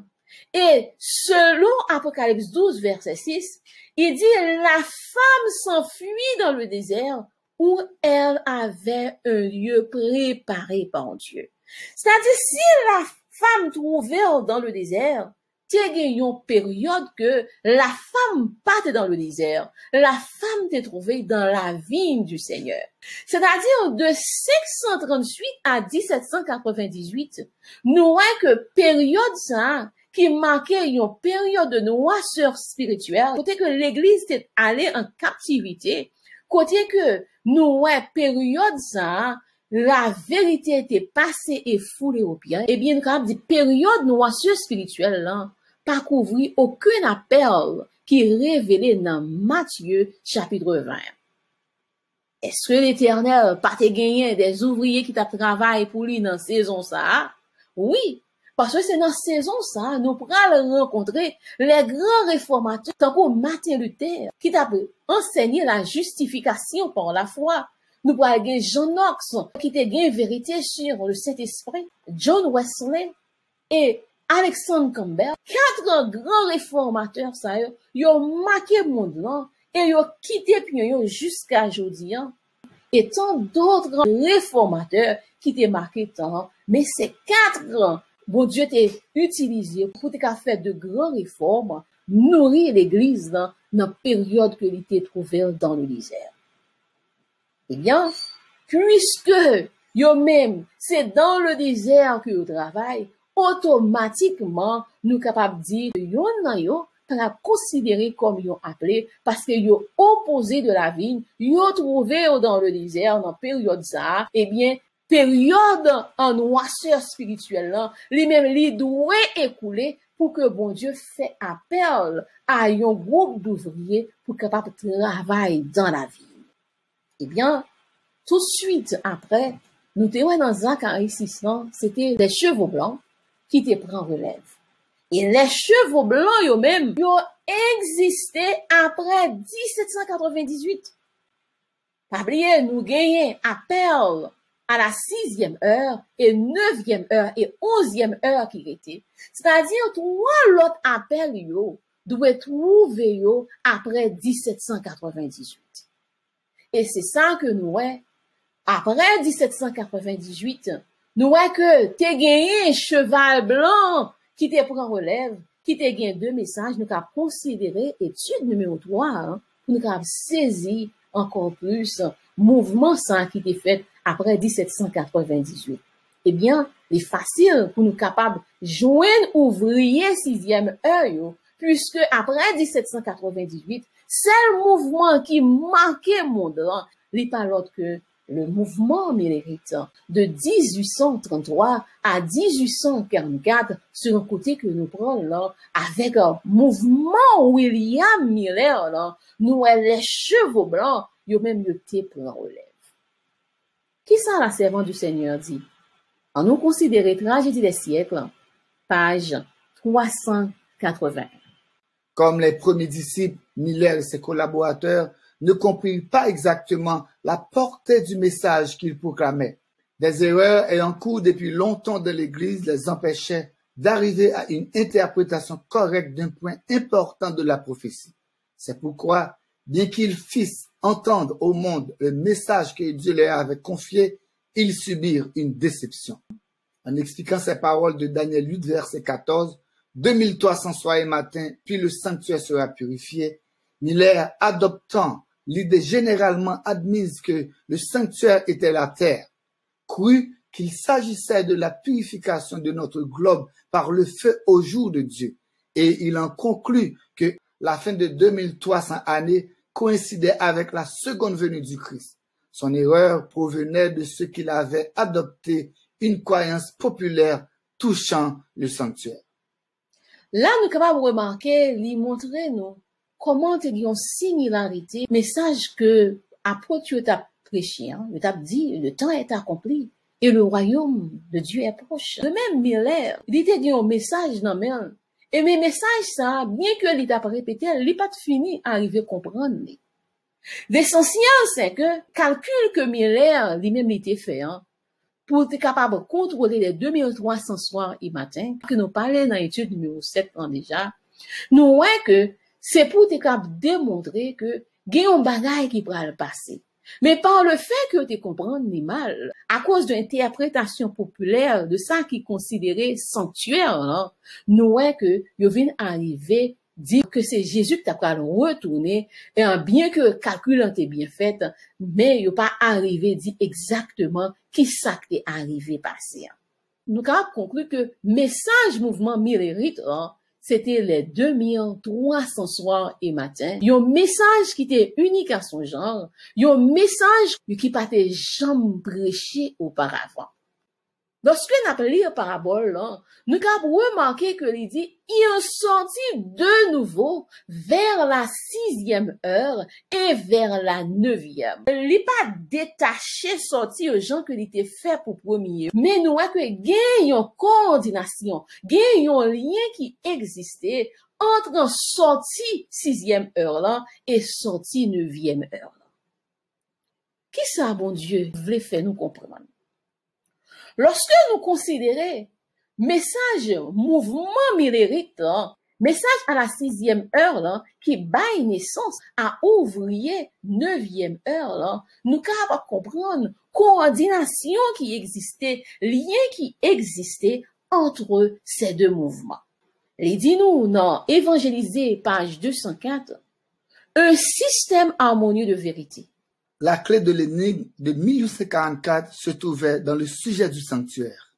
et selon Apocalypse 12, verset 6, il dit, la femme s'enfuit dans le désert où elle avait un lieu préparé par Dieu. C'est-à-dire, si la femme trouvait dans le désert, t'es une période que la femme partait dans le désert, la femme t'est trouvée dans la vigne du Seigneur. C'est-à-dire, de 538 à 1798, nous voyons que période ça, qui marquait une période de noirceur spirituelle, côté que l'église est allée en captivité, côté que nous, période ça, la vérité était passée et foulée aux pieds, et bien, quand des périodes noirceur spirituelle, là, pas couvrir aucun appel qui est révélé dans Matthieu, chapitre 20. Est-ce que l'Éternel pas te gagné des ouvriers qui t'a travaillé pour lui dans saison ça? Oui. Parce que c'est dans saison ça, nous pourrons rencontrer les grands réformateurs, tant que Martin Luther, qui t'a enseigné la justification par la foi. Nous pourrons avoir John Knox, qui t'a gagné vérité sur le Saint-Esprit, John Wesley et Alexander Campbell. 4 grands réformateurs, ça, ils ont marqué le monde là, et ils ont quitté puis jusqu'à aujourd'hui. et tant d'autres réformateurs qui étaient marqués tant, mais ces 4 bon Dieu t'a utilisé pour te faire de grandes réformes, nourrir l'église dans la période que il était trouvé dans le désert. Eh bien, puisque yo même, c'est dans le désert que yo travaille, automatiquement, nous capables de dire que yo nan yo, para considérer comme yo appelé, parce que yo opposé de la vie, yo trouvé dans le désert, dans la période ça, eh bien, période en noirceur spirituelle là, lui-même li doit écouler pour que bon Dieu fait appel à un groupe d'ouvriers pour capable de travailler dans la vie. Eh bien, tout de suite après, nous étions dans Zacharie 6, c'était les chevaux blancs qui te prennent relève. Et les chevaux blancs eux-mêmes, ils ont existé après 1798. Pas oublier, nous gagnons appel à la 6e heure et 9e heure et 11e heure qui était. C'est-à-dire, 3 autres appels yo doivent trouver yo après 1798. Et c'est ça que nous, après 1798, nous voyons que tu as gagné un cheval blanc qui te prend relève, qui te gagné 2 messages, nous avons considéré étude numéro 3, pour nous avons saisi encore plus mouvement ça qui était fait après 1798. Eh bien, il est facile pour nous capables de joindre ouvrier 6e heure, puisque après 1798, c'est le mouvement qui marquait le monde, n'est pas l'autre que le mouvement millérite de 1833 à 1844 sur un côté que nous prenons là, avec un mouvement William Miller là, nous les chevaux blancs, yo même yo te prend relève. Qui ça la servante du Seigneur dit? En nous considérer tragédie des siècles, page 380. Comme les premiers disciples, Miller et ses collaborateurs ne comprirent pas exactement la portée du message qu'il proclamait. Des erreurs ayant cours depuis longtemps de l'Église les empêchaient d'arriver à une interprétation correcte d'un point important de la prophétie. C'est pourquoi, bien qu'ils fissent entendre au monde le message que Dieu leur avait confié, ils subirent une déception. En expliquant ces paroles de Daniel 8, verset 14, 2300 soirs et matins, puis le sanctuaire sera purifié, Miller, adoptant l'idée généralement admise que le sanctuaire était la terre, crut qu'il s'agissait de la purification de notre globe par le feu au jour de Dieu, et il en conclut que la fin de 2300 années coïncidait avec la seconde venue du Christ. Son erreur provenait de ce qu'il avait adopté une croyance populaire touchant le sanctuaire. Là, nous sommes capables de remarquer, lui montrer nous comment il y a une similarité, message que apôtre t'a prêché, il t'a dit, le temps est accompli et le royaume de Dieu est proche. Le même Miller, il était dit un message dans même. Et mes messages, ça, bien que il t'a répété, il n'est pas fini à arriver à comprendre. L'essentiel, c'est que calcul que Miller lui-même était fait, pour être capable de contrôler les 2300 soirs et matins, que nous parlons dans l'étude numéro 7 déjà, nous voyons que c'est pour être capable de démontrer que il y a un bagage qui pourra le passer. Mais par le fait que tu comprends ni mal, à cause de l'interprétation populaire de ça qui est considéré sanctuaire, nous voyons que il vient arriver dire que c'est Jésus qui t'a retourner, et bien que le calcul était bien fait, mais il n'est pas arrivé dire exactement qui ça qui est arrivé passer. Nous avons conclu que message mouvement millérite, c'était les 2300 soirs et matins. Il y a un message qui était unique à son genre. Il y a un message qui n'a pas jamais prêché auparavant. Lorsque nous appelons la parabole, nous avons remarqué que il dit, il est sorti de nouveau vers la 6e heure et vers la 9e. Il n'est pas détaché sorti aux gens que il était fait pour premier. Mais nous voyons que il y a une coordination, il y a un lien qui existait entre sortie 6e heure là et sortie 9e heure là. Qui ça, bon Dieu, voulait faire nous comprendre? Lorsque nous considérons message mouvement millérite, Message à la 6e heure, là, qui baille naissance à ouvrier 9e heure, là, nous capables comprendre coordination qui existait, lien qui existait entre ces deux mouvements. Les dis-nous dans Évangélisé, page 204, un système harmonieux de vérité. La clé de l'énigme de 1844 se trouvait dans le sujet du sanctuaire.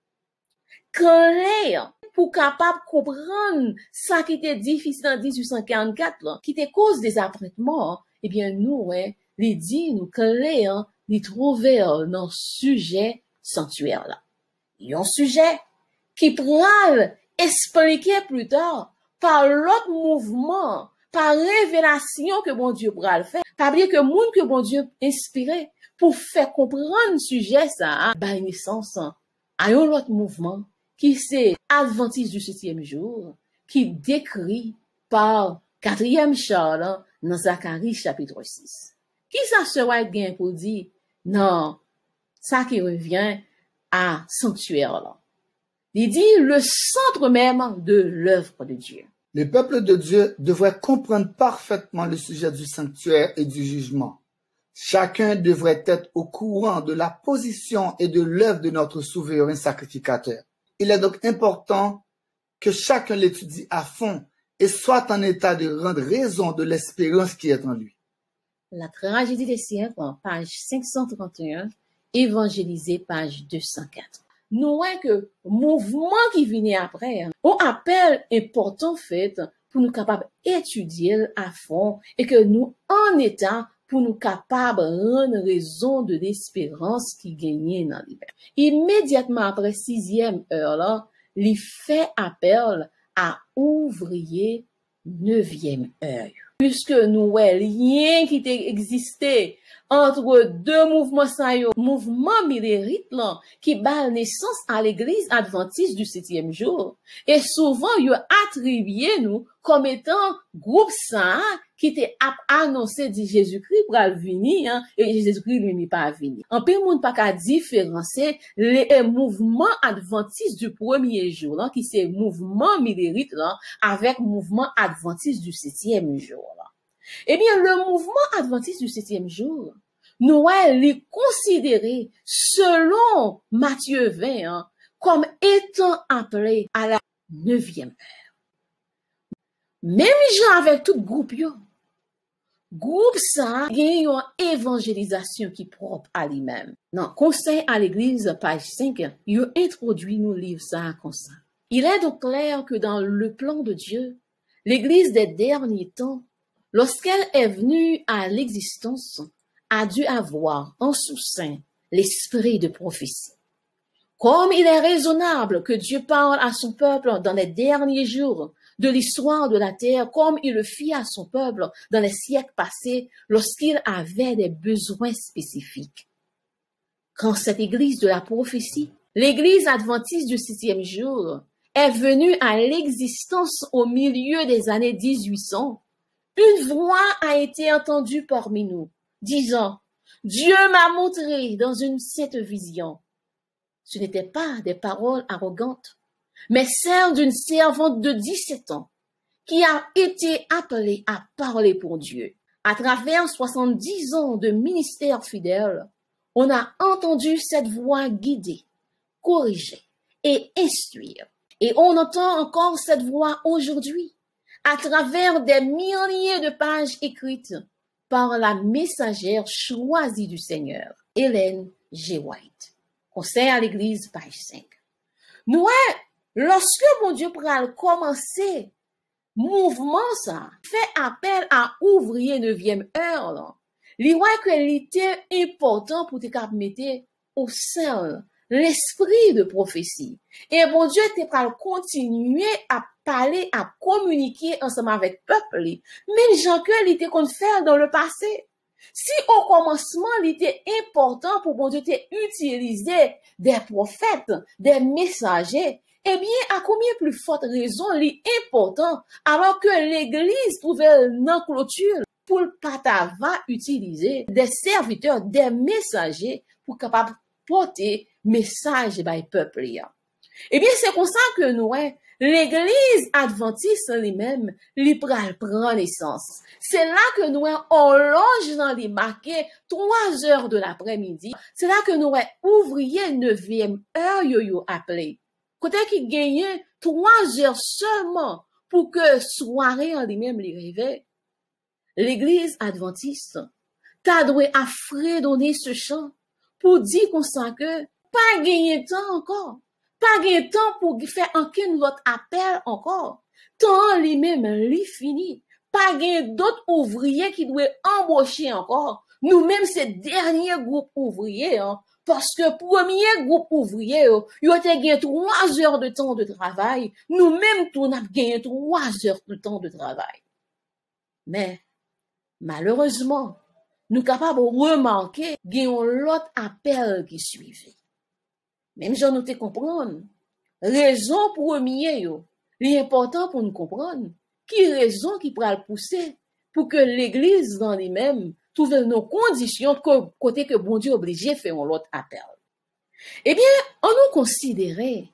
Clair pour capable comprendre ça qui était difficile en 1844 là, qui était cause des apprêtements, eh bien nous les dit nous clair les trouver dans sujet sanctuaire là. Il y a un sujet qui pral expliquer plus tard par l'autre mouvement, par révélation que bon Dieu pral faire, par dire que monde que bon Dieu inspiré pour faire comprendre sujet ça, bah naissance à un autre mouvement qui c'est Adventiste du 7e jour, qui décrit par 4e Charles dans Zacharie chapitre 6. Qui ça sera bien pour dire, non, ça qui revient à sanctuaire là. Il dit le centre même de l'œuvre de Dieu. Le peuple de Dieu devrait comprendre parfaitement le sujet du sanctuaire et du jugement. Chacun devrait être au courant de la position et de l'œuvre de notre souverain sacrificateur. Il est donc important que chacun l'étudie à fond et soit en état de rendre raison de l'espérance qui est en lui. La tragédie des siècles, page 531, évangélisé, page 204. Nous voyons que mouvement qui vient après, on appelle important fait pour nous capables d'étudier à fond et que nous en état pour nous capables de rendre raison de l'espérance qui gagnait dans l'hiver. Immédiatement après 6e heure là, il fait appel à ouvrier 9e heure. Puisque nous voyons lien qui existait entre deux mouvements mouvement milérite là, qui bat naissance à l'église adventiste du 7e jour. Et souvent, il attribué nous comme étant groupe ça qui était annoncé de Jésus-Christ pour venir, et Jésus-Christ lui n'est pas venu. En peu monde pas qu'à différencier les mouvements adventistes du premier jour, là, qui c'est mouvement milérite, là, avec mouvement adventiste du 7e jour, là. Eh bien, le mouvement adventiste du 7e jour, nous les considérer, selon Matthieu 20, comme étant appelé à la 9e heure. Même gens avec tout groupe, groupe ça, il y a une évangélisation qui est propre à lui-même. Dans Conseil à l'Église, page 5, il a introduit nos livres ça comme ça. Il est donc clair que dans le plan de Dieu, l'Église des derniers temps, lorsqu'elle est venue à l'existence, a dû avoir en sous-sein l'esprit de prophétie. Comme il est raisonnable que Dieu parle à son peuple dans les derniers jours de l'histoire de la terre, comme il le fit à son peuple dans les siècles passés lorsqu'il avait des besoins spécifiques. Quand cette église de la prophétie, l'église adventiste du 7e jour, est venue à l'existence au milieu des années 1800, une voix a été entendue parmi nous, disant, Dieu m'a montré dans cette vision. Ce n'étaient pas des paroles arrogantes, mais celles d'une servante de 17 ans qui a été appelée à parler pour Dieu. À travers 70 ans de ministère fidèle, on a entendu cette voix guider, corriger et instruire. Et on entend encore cette voix aujourd'hui à travers des milliers de pages écrites par la messagère choisie du Seigneur, Ellen G. White. Conseil à l'Église, page 5. Nous, lorsque mon Dieu pral commencer, mouvement ça, fait appel à ouvrier 9e heure, là. Il voit que était important pour te mettre au sein l'esprit de prophétie. Et mon Dieu était pral continuer à parler, à communiquer ensemble avec le peuple, même gens que il était qu'on faire dans le passé. Si au commencement, il était important pour bon Dieu d'utiliser des prophètes, des messagers, eh bien, à combien plus forte raison il est important alors que l'Église pouvait non clôture pour le patava utiliser des serviteurs, des messagers pour capable porter message by peuple. Eh bien, c'est comme ça que nous, l'église adventiste lui-même, lui pral prend naissance. C'est là que nous horloge dans les marqués 3 heures de l'après-midi. C'est là que nous ouvrier 9e heure yo appelé. Côté qui gagne 3 heures seulement pour que soirée en lui-même les réveille. L'église adventiste t'a doué à fredonner ce chant pour dire qu'on sent que pas gagner temps encore. Pas gagner temps pour faire aucun autre appel encore. Temps lui-même, lui fini. Pas gagner d'autres ouvriers qui doivent embaucher encore. Nous-mêmes, ces derniers groupes ouvriers, hein, parce que premier groupe ouvrier, il a gagné 3 heures de temps de travail. Nous-mêmes, tout n'a gagné 3 heures de temps de travail. Mais, malheureusement, nous capables de remarquer qu'il y a l'autre appel qui suivait. Même j'en nous te comprendre. Raison première, l'important pour nous comprendre, qui raison qui pourra le pousser pour que l'église dans lui-même trouve nos conditions côté que bon Dieu obligé faire l'autre appel. Eh bien, on nous considérait,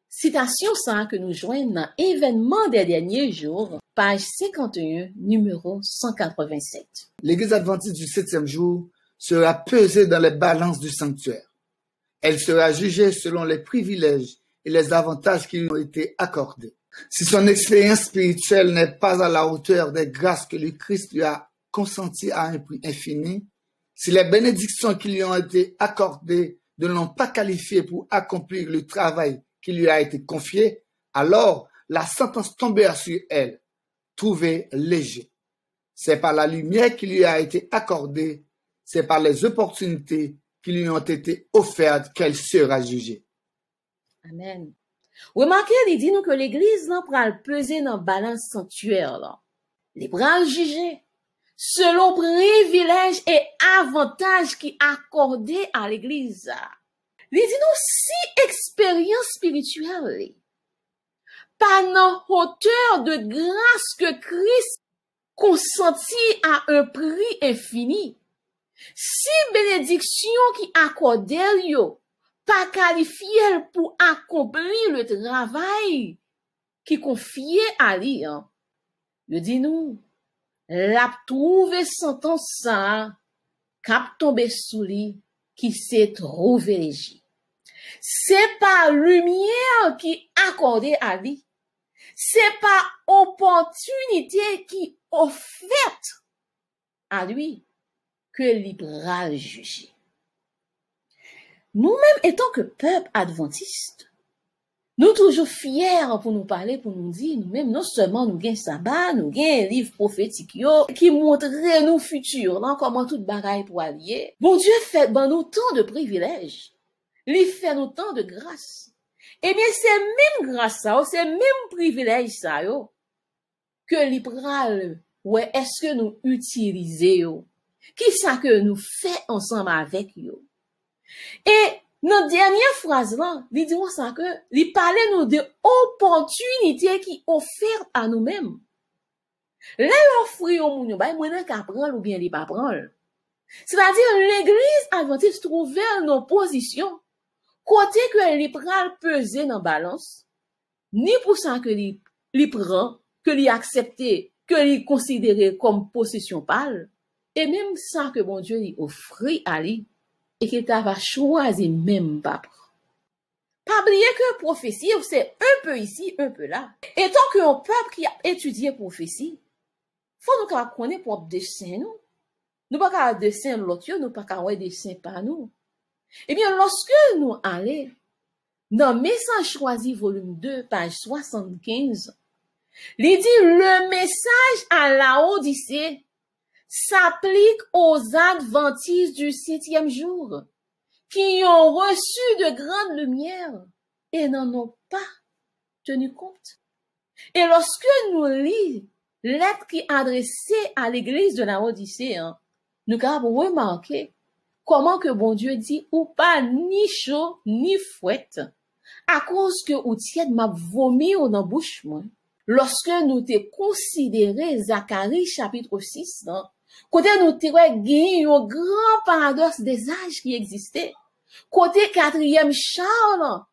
citation ça que nous joignons dans événement des derniers jours, page 51, numéro 187. L'église adventiste du 7e jour sera pesée dans les balances du sanctuaire. Elle sera jugée selon les privilèges et les avantages qui lui ont été accordés. Si son expérience spirituelle n'est pas à la hauteur des grâces que le Christ lui a consenties à un prix infini, si les bénédictions qui lui ont été accordées ne l'ont pas qualifié pour accomplir le travail qui lui a été confié, alors la sentence tombera sur elle, trouvée léger. C'est par la lumière qui lui a été accordée, c'est par les opportunités qui lui ont été offertes qu'elle sera jugée. Amen. Remarquez, il dit nous que l'église n'a pas peser dans balance sanctuaire là. Les bras jugés selon privilèges et avantages qui accordés à l'église. Il dit nous si expérience spirituelle pas dans hauteur de grâce que Christ consentit à un prix infini. Si bénédiction qui accordait yo pas qualifié pour accomplir le travail qui confié à lui, hein. Je dis nous, la trouvé sentence ça, cap tombé sous lui, qui s'est trouvé léger. C'est pas lumière qui accordé à lui. C'est pas opportunité qui offerte à lui que l'ibral juger. Nous-mêmes, étant que peuple adventiste, nous toujours fiers pour nous parler, pour nous dire, nous-mêmes, non seulement nous gagnons sabbat, nous gagnons livre prophétique qui montrerait nous futurs, là, comment tout bagaille pour allier. Bon Dieu fait ben, nous tant de privilèges. Il fait nous tant de grâce. Eh bien, c'est même grâce ça, c'est même privilège ça, yo, que l'ibral, ouais, est-ce que nous utilisons, qui ça que nous fait ensemble avec yo. Et notre dernière phrase là, il dit ça que il parlait nous de opportunités qui offrent à nous-mêmes. Là offrir au moun ba moun ka prendre ou bien li pas prendre. C'est-à-dire l'église adventiste trouvait nos positions côté que li pral peser dans balance, ni pour ça que li prend, que li accepter, que li considérer comme possession pâle, et même ça que bon Dieu lui offrit à lui. Et qu'il t'a choisi même pas. Pas oublier que prophétie, c'est un peu ici, un peu là. Et tant qu'un peuple qui a étudié prophétie, faut nous connaître pour dessin nous. Nous pas qu'à dessin l'autre, nous pas qu'à dessin par nous. Eh bien, lorsque nous allons dans Message choisi, volume 2, page 75, il dit le message à Laodicée s'applique aux adventistes du 7e jour, qui ont reçu de grandes lumières et n'en ont pas tenu compte. Et lorsque nous lisons lettre qui est adressée à l'église de la Odyssée, hein, nous avons remarqué comment que bon Dieu dit ou pas ni chaud ni fouette, à cause que ou tiède m'a vomi ou dans bouche moi. Lorsque nous te considéré Zacharie chapitre 6, hein, côté nous te gagné un grand paradoxe des âges qui existaient. Côté 4e Charles,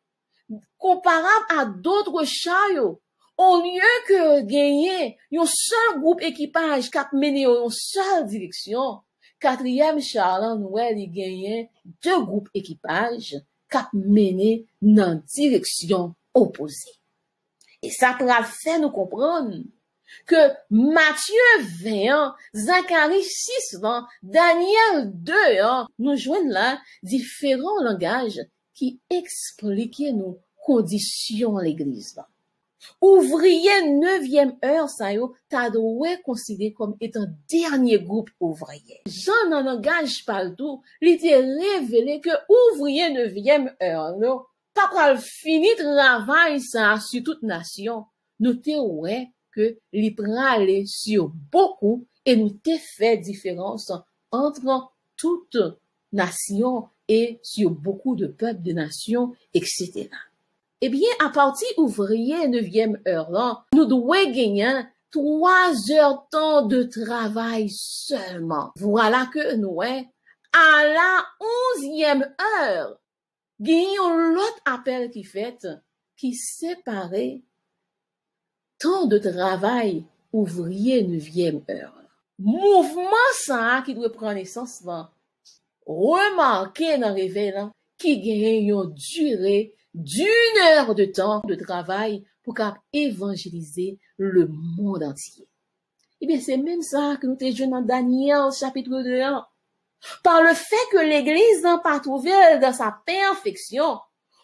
comparable à d'autres chars, au lieu que gagner un seul groupe équipage qui a mené en seule direction, quatrième char, nous il gagné deux groupes équipage qui a mené dans direction opposée. Et ça pourra faire nous comprendre que Matthieu 20, Zacharie 6, Daniel 2, nous joignent là différents langages qui expliquent nos conditions à l'église. Ouvrier 9e heure, ça y est, t'as doué considéré comme étant dernier groupe ouvrier. Jean dans langage partout, il était révélé que ouvrier 9e heure, non, pas pral fini travail ça sur toute nation. Nous te ouais que li pralé sur beaucoup et nous te fait différence entre toutes nations et sur beaucoup de peuples, de nations, etc. Eh bien, à partir ouvrier 9e heure, là, nous devons gagner 3 heures temps de travail seulement. Voilà que nous, à la 11e heure, gagnons l'autre appel qui séparait temps de travail ouvrier 9e heure. Mouvement ça qui doit prendre naissance là. Remarquez dans le réveil là, qui gagne une durée d'1 heure de temps de travail pour évangéliser le monde entier. Eh bien, c'est même ça que nous te jouons dans Daniel chapitre 2. Par le fait que l'église n'a pas trouvé dans sa perfection,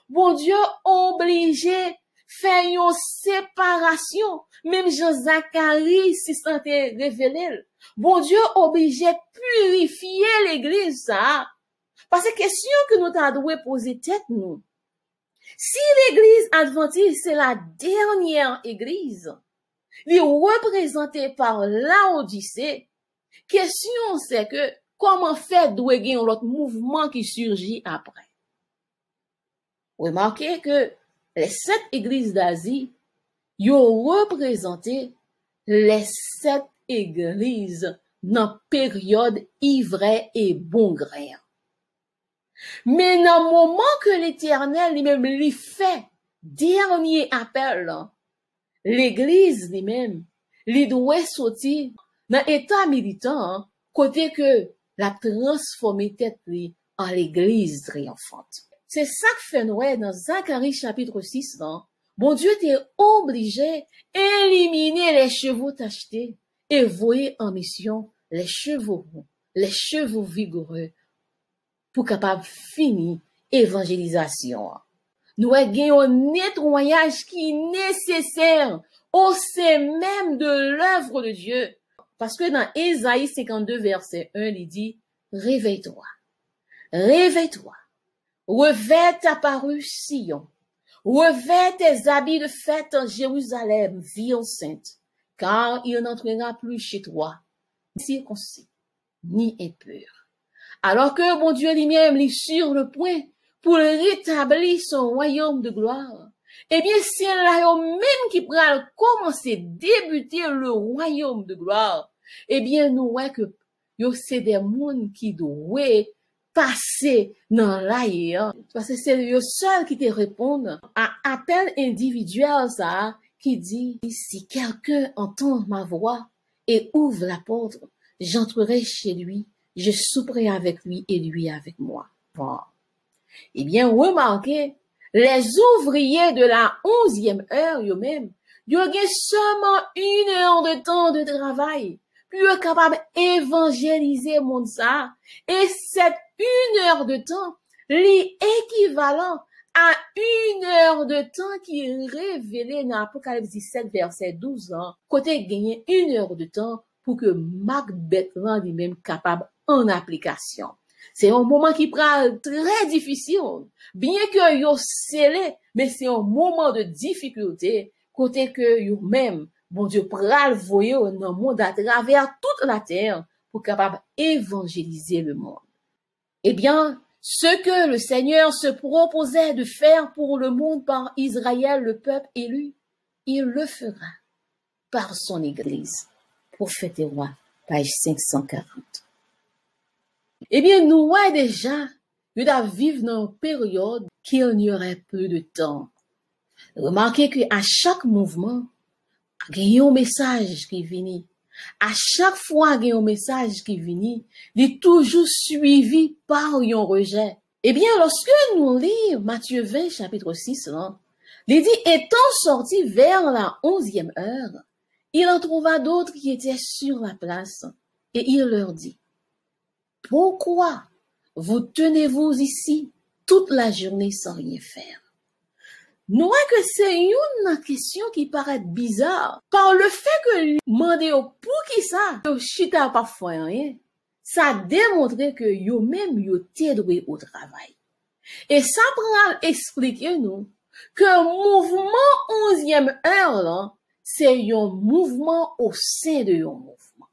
bon Dieu obligé faire une séparation. Même Jean-Zacharie s'y sentait révélé. Bon Dieu obligé purifier l'église, ça. Parce que question que nous t'avons poser tête, nous. Si l'église adventiste, c'est la dernière église, elle est représentée par Laodicée, question c'est que, comment faire doit gagner l'autre mouvement qui surgit après? Remarquez que les 7 églises d'Asie, ils ont représenté les 7 églises dans période ivraie et bon grain. Mais dans le moment que l'Éternel lui-même lui fait dernier appel, l'église lui-même, lui doit sortir dans l'état militant, côté que la transformer tête en l'église triomphante. C'est ça que fait Noé dans Zacharie chapitre 6, bon Dieu t'est obligé d'éliminer les chevaux tachetés et voyer en mission les chevaux vigoureux pour capable finir évangélisation. Nous avons un nettoyage qui est nécessaire au sein même de l'œuvre de Dieu. Parce que dans Ésaïe 52, verset 1, il dit, réveille-toi, réveille-toi, revêt ta parure Sion, revêt tes habits de fête en Jérusalem, ville sainte, car il n'entrera plus chez toi, ni circoncis, ni impur. Alors que mon Dieu lui-même est sur le point pour rétablir son royaume de gloire. Eh bien, c'est là même qui pourra commencer, débuter le royaume de gloire. Eh bien, nous voyons que c'est des mondes qui doivent passer dans l'air. Parce que c'est le seul qui te répond à appel individuel, ça, qui dit, si quelqu'un entend ma voix et ouvre la porte, j'entrerai chez lui. Je souperai avec lui et lui avec moi. Bon. Eh bien, remarquez, les ouvriers de la 11e heure, eux-mêmes, ils ont seulement 1 heure de temps de travail, puis ils sont capables d'évangéliser le monde ça. Et cette 1 heure de temps, l'équivalent à 1 heure de temps qui est révélé dans Apocalypse 17, verset 12, côté gagner 1 heure de temps pour que Macbeth lui-même capable en application. C'est un moment qui prend très difficile, bien que yo scellé, mais c'est un moment de difficulté, côté que yo même, bon Dieu, pral voyer dans le monde à travers toute la terre pour capable évangéliser le monde. Eh bien, ce que le Seigneur se proposait de faire pour le monde par Israël, le peuple élu, il le fera par son Église. Prophète et roi, page 540. Eh bien, nous voyons déjà que nous vivons dans une période qu'il n'y aurait plus de temps Remarquez que à chaque mouvement, il y a un message qui vient. À chaque fois qu'il y a un message qui vient, il est toujours suivi par un rejet. Eh bien, lorsque nous lisons Matthieu 20, chapitre 6, là, il dit, étant sorti vers la 11e heure, il en trouva d'autres qui étaient sur la place, et il leur dit, pourquoi vous tenez-vous ici toute la journée sans rien faire? Nous voyons que c'est une question qui paraît bizarre. Par le fait que demandez pour qui ça, chita parfois rien, ça démontre que yo même yo t'es doué au travail. Et ça prend à expliquer nous que mouvement 11e heure là, c'est un mouvement au sein de un mouvement.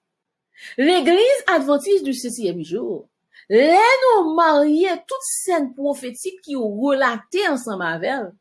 L'église adventiste du 7e jour, les nous mariés toutes scènes prophétiques qui ont relaté ensemble avec elle,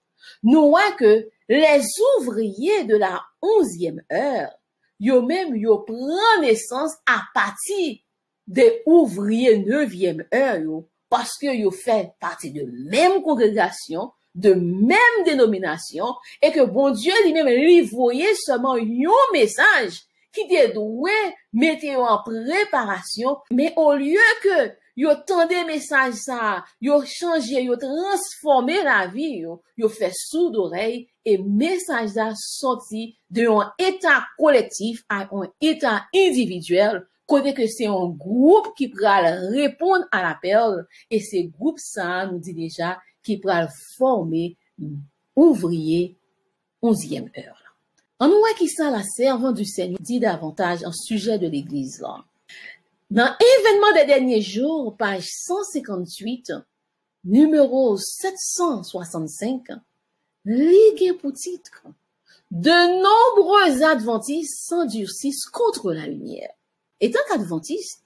nous voyons que les ouvriers de la 11e heure, yo même yo prend naissance à partir des ouvriers 9e heure, yo, parce que yo fait partie de même congrégation, de même dénomination, et que bon Dieu lui-même lui voyait seulement un message qui devait mettre en préparation, mais au lieu que yo tendez message ça, yo changé, yo transformé la vie, yo fait sourd d'oreille, et message ça sorti de un état collectif à un état individuel, côté que c'est un groupe qui pourra répondre à l'appel, et ce groupe ça nous dit déjà qui pourra former ouvrier 11e heure. On voit qui ça la servante du Seigneur dit davantage en sujet de l'église là. Dans Événements des derniers jours, page 158, numéro 765, ligue pour titre, de nombreux adventistes s'endurcissent contre la lumière. Et tant qu'adventiste,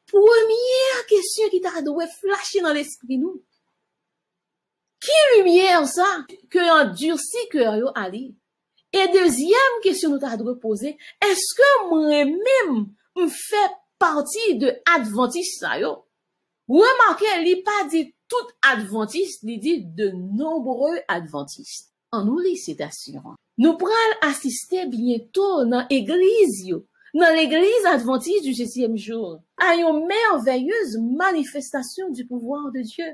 première question qui t'a dû flasher dans l'esprit nous. Qui lumière ça que endurci cœur yo ali? Et deuxième question nous t'a dû poser, est-ce que moi-même me fait partie de adventiste ça yo? Remarquez, il pas dit tout adventiste, il dit de nombreux adventistes. En nous lit citation. Nous prenons assister bientôt dans l'église yo, dans l'église adventiste du 7e jour, à une merveilleuse manifestation du pouvoir de Dieu.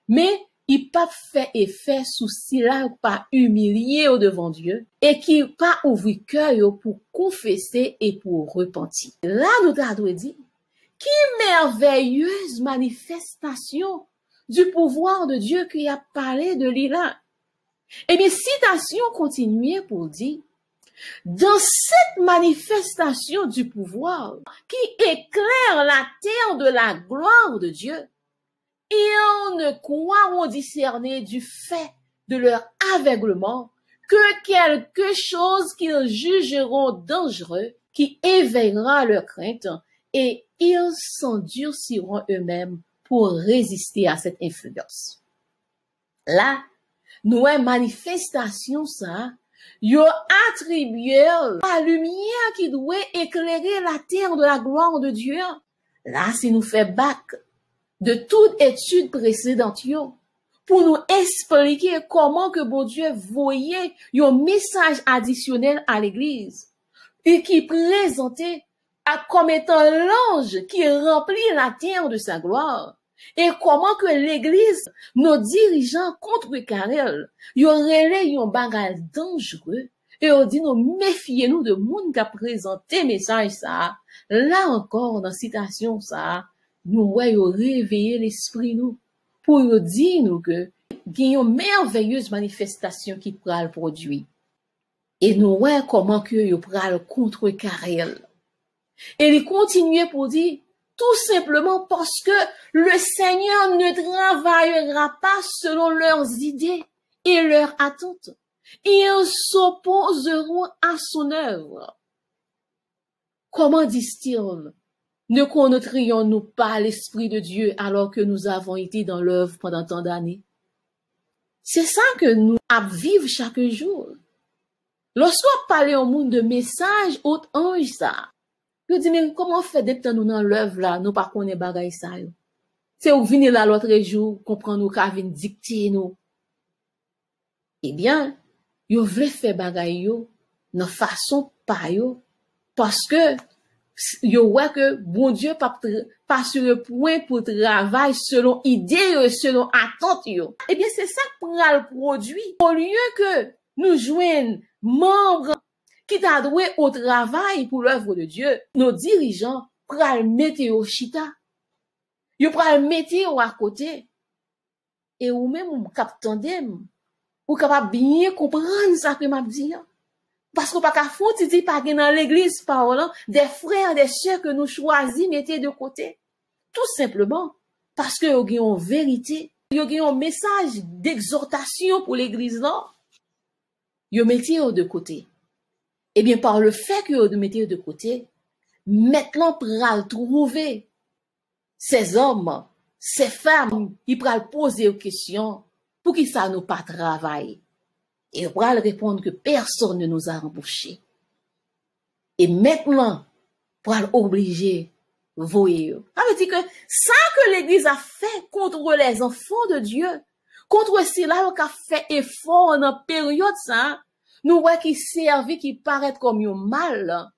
Mais il pas fait effet sous cela, pas humilié au devant Dieu, et qui pas ouvri cœur pour confesser et pour repentir. Là, nous t'avons dit, qui merveilleuse manifestation du pouvoir de Dieu qui a parlé de l'Iran. Eh bien, citation continuait pour dire, dans cette manifestation du pouvoir qui éclaire la terre de la gloire de Dieu, ils ne croiront discerner du fait de leur aveuglement que quelque chose qu'ils jugeront dangereux qui éveillera leur crainte et ils s'endurciront eux-mêmes pour résister à cette influence. Là, nous avons manifestation ça, yo attribué la lumière qui doit éclairer la terre de la gloire de Dieu. Là, si nous fait bac de toute étude précédente, pour nous expliquer comment que bon Dieu voyait un message additionnel à l'église et qui présentait comme étant l'ange qui remplit la terre de sa gloire. Et comment que l'église, nos dirigeants contre Karel, y aurait un bagage dangereux, et on dit nous méfiez-nous de monde qui a présenté message ça. Là encore, dans citation ça, nous voyons réveiller l'esprit nous, pour nous dire nous que, il y a une merveilleuse manifestation qui pourra le produire. Et nous voyons comment que y pourra le contre Karel. Et il continue pour dire, tout simplement parce que le Seigneur ne travaillera pas selon leurs idées et leurs attentes. Ils s'opposeront à son œuvre. Comment disent-ils? Ne connaîtrions-nous pas l'Esprit de Dieu alors que nous avons été dans l'œuvre pendant tant d'années? C'est ça que nous vivons chaque jour. Lorsqu'on parle au monde de messages, autre ange ça. Je dis, mais comment fait depuis nous dans l'œuvre là, nous pas connaît bagay ça yo? C'est où venir là l'autre jour, comprendre nous qu'à venir dicter nous. Eh bien, yo vle fè bagay yo nan façon pa yo parce que yo wè que bon Dieu pas sur le point pour travail selon idée yo, selon attente yo. Eh bien, c'est ça pral produit. Au lieu que nous joignent membres qui t'a doué au travail pour l'œuvre de Dieu, nos dirigeants pral mettre au chita. Yo pral mettre au à côté. Et ou même ou kap tandem, ou capable bien comprendre ça que m'a dit. Parce qu'on pas qu'à fond, tu dis pas que dans l'église parlant des frères, des sœurs que nous choisis mettez de côté. Tout simplement parce que yo gen une vérité, yo gen un message d'exhortation pour l'église là. Yo mettez de côté. Eh bien, par le fait que yo mettez de côté, maintenant pral trouver ces hommes, ces femmes, ils pral poser aux questions pour qui ça nous pas travailler. Et on va répondre que personne ne nous a embauchés. Et maintenant, pour obliger, voyez. Ça veut dire que ça que l'Église a fait contre les enfants de Dieu, contre ceux-là qui a fait effort dans la période ça, nous voyons qui servent, qui paraît comme un mal,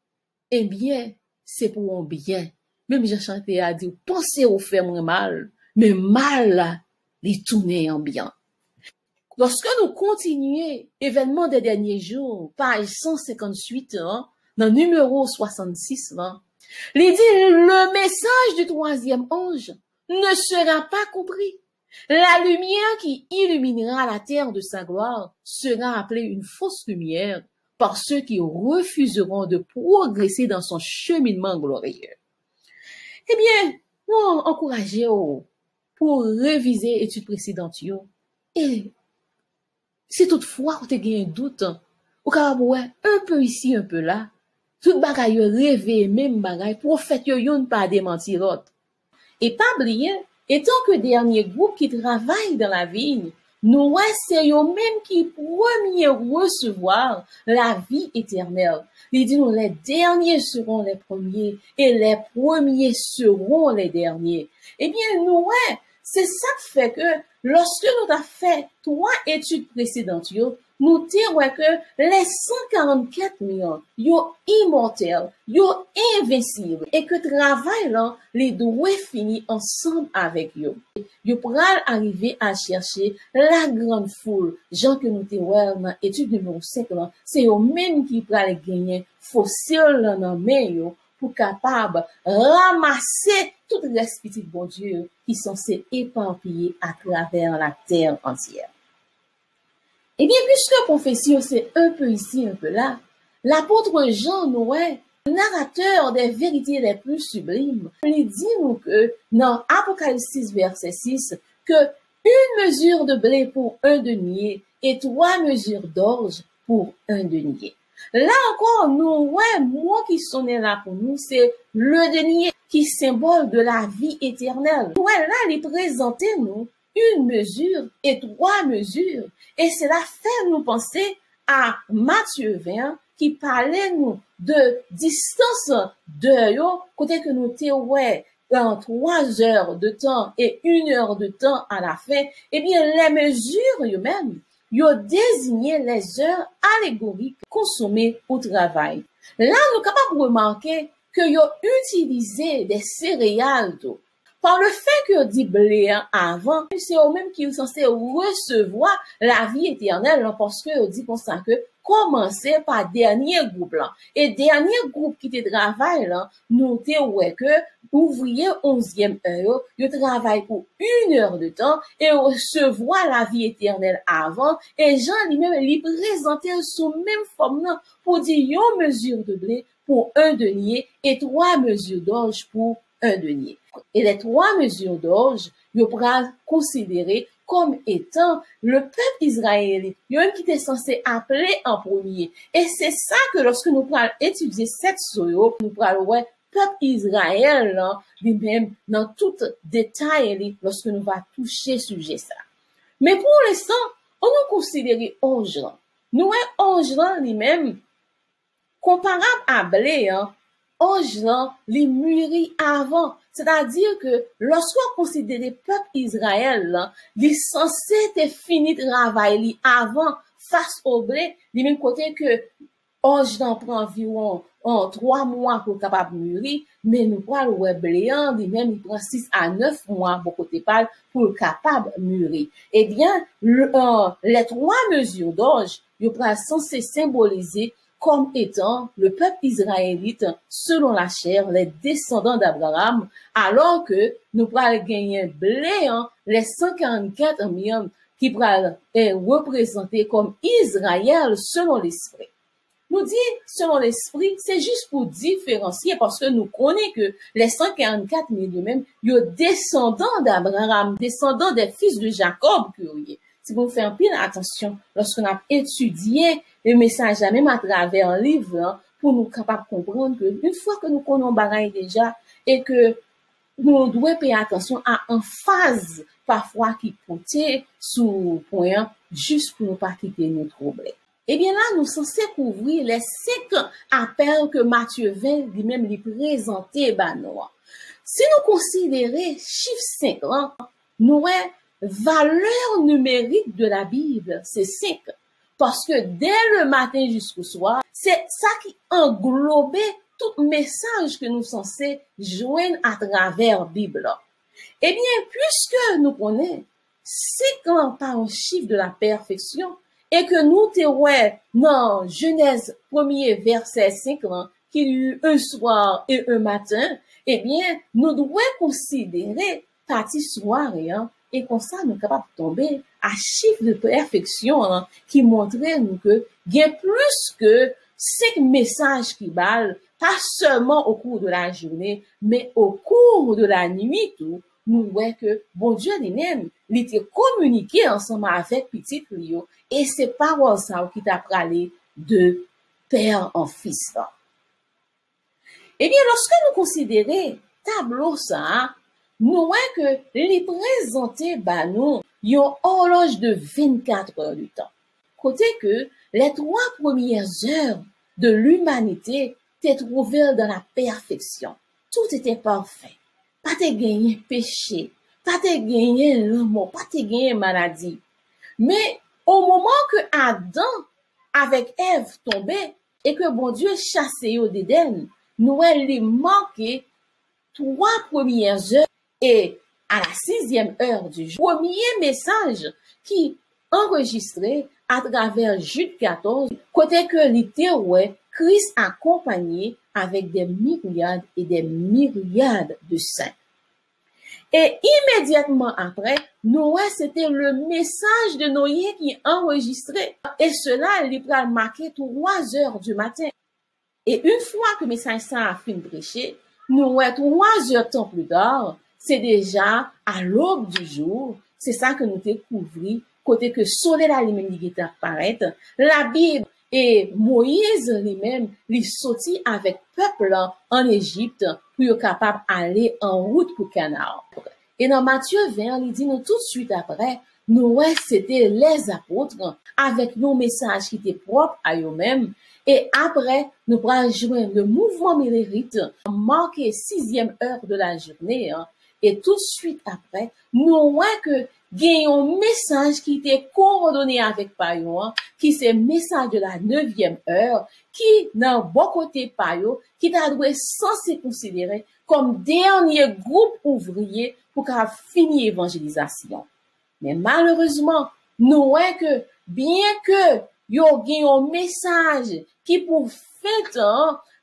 eh bien, c'est pour un bien. Même Jean Chanté a dit, pensez au faire mal, mais mal, les tourner en bien. Lorsque nous continuons événements des derniers jours, page 158, dans numéro 66, il dit le message du troisième ange ne sera pas compris. La lumière qui illuminera la terre de sa gloire sera appelée une fausse lumière par ceux qui refuseront de progresser dans son cheminement glorieux. Eh bien, nous encourageons pour réviser études précédentes et si toutefois vous avez un doute, ou capable un peu ici, un peu là, tout bagay rêver même bagay pour faire yon pas démentir l'autre. Et pas oublier, étant que dernier groupe qui travaille dans la vigne, nous c'est eux même qui premier recevoir la vie éternelle. Il dit nous les derniers seront les premiers et les premiers seront les derniers. Eh bien nous c'est ça qui fait que lorsque nous avons fait 3 études précédentes, nous disons que les 144 millions, sont immortels, sont invincibles, et que le travail là, les doit finir ensemble avec eux. Ils pourront arriver à chercher la grande foule. Jean que nous avons dans l'étude numéro 5, c'est eux-mêmes qui pourront gagner fossile dans la main pour capable ramasser tout le reste petit bon Dieu qui sont éparpillés à travers la terre entière. Eh bien, puisque prophétie c'est un peu ici, un peu là, l'apôtre Jean Noé, narrateur des vérités les plus sublimes, il dit nous que dans Apocalypse 6, verset 6, que une mesure de blé pour un denier et 3 mesures d'orge pour un denier. Là encore, nous, moi qui sont là pour nous, c'est le denier qui symbole de la vie éternelle. Là, il présentait nous une mesure et 3 mesures. Et cela fait nous penser à Matthieu 20 qui parlait nous de distance de côté que nous théories en 3 heures de temps et 1 heure de temps à la fin. Eh bien, les mesures eux-mêmes, ils ont désigné les heures allégoriques consommées au travail. Là, nous sommes capables de remarquer qu'ils ont utilisé des céréales par le fait que dit blé avant, c'est eux-mêmes qui sont censés recevoir la vie éternelle parce que dit comme ça que commencer par dernier groupe là. Et dernier groupe qui te travaille là, notez que ouvrier 11e heure, ils travaillent pour 1 heure de temps et recevoir la vie éternelle avant. Et Jean lui-même, il présentait sous même forme là pour dire une mesure de blé pour 1 denier et 3 mesures d'orge pour 1 denier. Et les 3 mesures d'orge, ils pourront considérer comme étant le peuple israélite, qui était censé appeler en premier. Et c'est ça que lorsque nous pourrons étudier cette soyo, nous pourrons voir peuple Israël, lui-même, dans tout détail, lorsque nous va toucher sujet ça. Mais pour l'instant, on nous considère ange. Nous, ange lui-même, comparable à blé, ange les mûrit avant. C'est-à-dire que lorsqu'on considère le peuple Israël, il est censé te fini travail avant face au blé, du même côté que orge d'en prend environ en 3 mois pour capable mûrir, mais nous prenons le blé, lui même il prend 6 à 9 mois pour côté pâle pour capable mûrir. Eh bien, les 3 mesures d'orge, ils sont censés symboliser comme étant le peuple israélite selon la chair, les descendants d'Abraham, alors que nous pourrons gagner blé, les 144 millions qui pourront représenter comme Israël selon l'esprit. Nous dit selon l'esprit, c'est juste pour différencier parce que nous connaissons que les 144 millions même, ils sont descendants d'Abraham, descendants des fils de Jacob, si vous faites un peu attention lorsqu'on a étudié le message même à travers un livre pour nous capables de comprendre que une fois que nous connaissons bagaille déjà et que nous devons payer attention à une phase parfois qui portait sous point juste pour ne pas quitter notre problème. Eh bien là, nous sommes censés couvrir les 5 appels que Matthieu 20 lui-même lui présentait. Si nous considérons chiffre 5, nous avons valeur numérique de la Bible, c'est 5. Parce que dès le matin jusqu'au soir, c'est ça qui englobait tout message que nous sommes censés joindre à travers la Bible. Eh bien, puisque nous connaissons 5 par un chiffre de la perfection, et que nous te dans Genèse 1er verset 5, qu'il y eut un soir et un matin, eh bien, nous devons considérer partie soirée, et comme ça, nous sommes capables de tomber à chiffre de perfection, qui montrait nous que il y a plus que 5 messages qui valent, pas seulement au cours de la journée, mais au cours de la nuit, tout. Nous voyons que bon Dieu lui-même, il était communiqué ensemble avec petit Rio, et c'est paroles ça qui t'a parlé de père en fils. Eh bien, lorsque nous considérons tableau ça, nous voyons que les présentés nous une horloge de 24 heures du temps. Côté que les 3 premières heures de l'humanité étaient trouvées dans la perfection. Tout était parfait. Pas te gagner péché, pas te gagner l'amour, pas te gagner maladie. Mais au moment que Adam avec Ève tombait et que bon Dieu chassait au d'Éden, nous lui manqué 3 premières heures et à la 6e heure du jour, premier message qui enregistré à travers Jude 14, côté que l'Éternel Christ accompagné avec des myriades et des myriades de saints. Et immédiatement après, Noé, c'était le message de Noé qui est enregistré. Et cela, il a marqué 3 heures du matin. Et une fois que le message a fini de prêcher, Noé, 3 heures de temps plus tard, c'est déjà à l'aube du jour. C'est ça que nous découvrons, côté que soleil là lui-même qui apparaît. La Bible et Moïse lui-même, il sortit avec peuple en Égypte pour être capable d'aller en route pour Canaan. Et dans Matthieu 20, il dit nous tout de suite après, Noé c'était les apôtres avec nos messages qui étaient propres à eux-mêmes. Et après, nous pourrons joindre le mouvement mérite, marqué 6e heure de la journée. Et tout de suite après, nous voyons que il y a un message qui était coordonné avec Payo, qui c'est message de la 9e heure, qui, dans bon côté Payo, qui t'a dû censé considérer comme dernier groupe ouvrier pour qu'à finir l'évangélisation. Mais malheureusement, nous voyons que, bien que yo gen un message qui pour fait,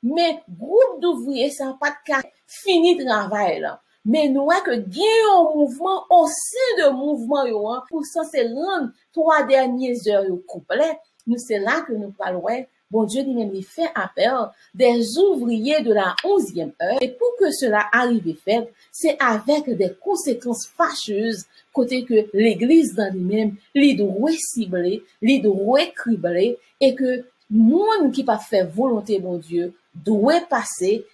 mais groupe d'ouvriers, ça pas de fini travail là. Mais nous voyons que gen un mouvement, au sein de mouvement, pour ça c'est rendre 3 dernières heures complètes. Nous, c'est là que nous parlons. Bon Dieu lui-même il fait appel des ouvriers de la 11e heure. Et pour que cela arrive fait, c'est avec des conséquences fâcheuses, côté que l'église dans lui-même, il doit cibler, il doit cribler, et que monde qui pas fait volonté, bon Dieu, doit passer,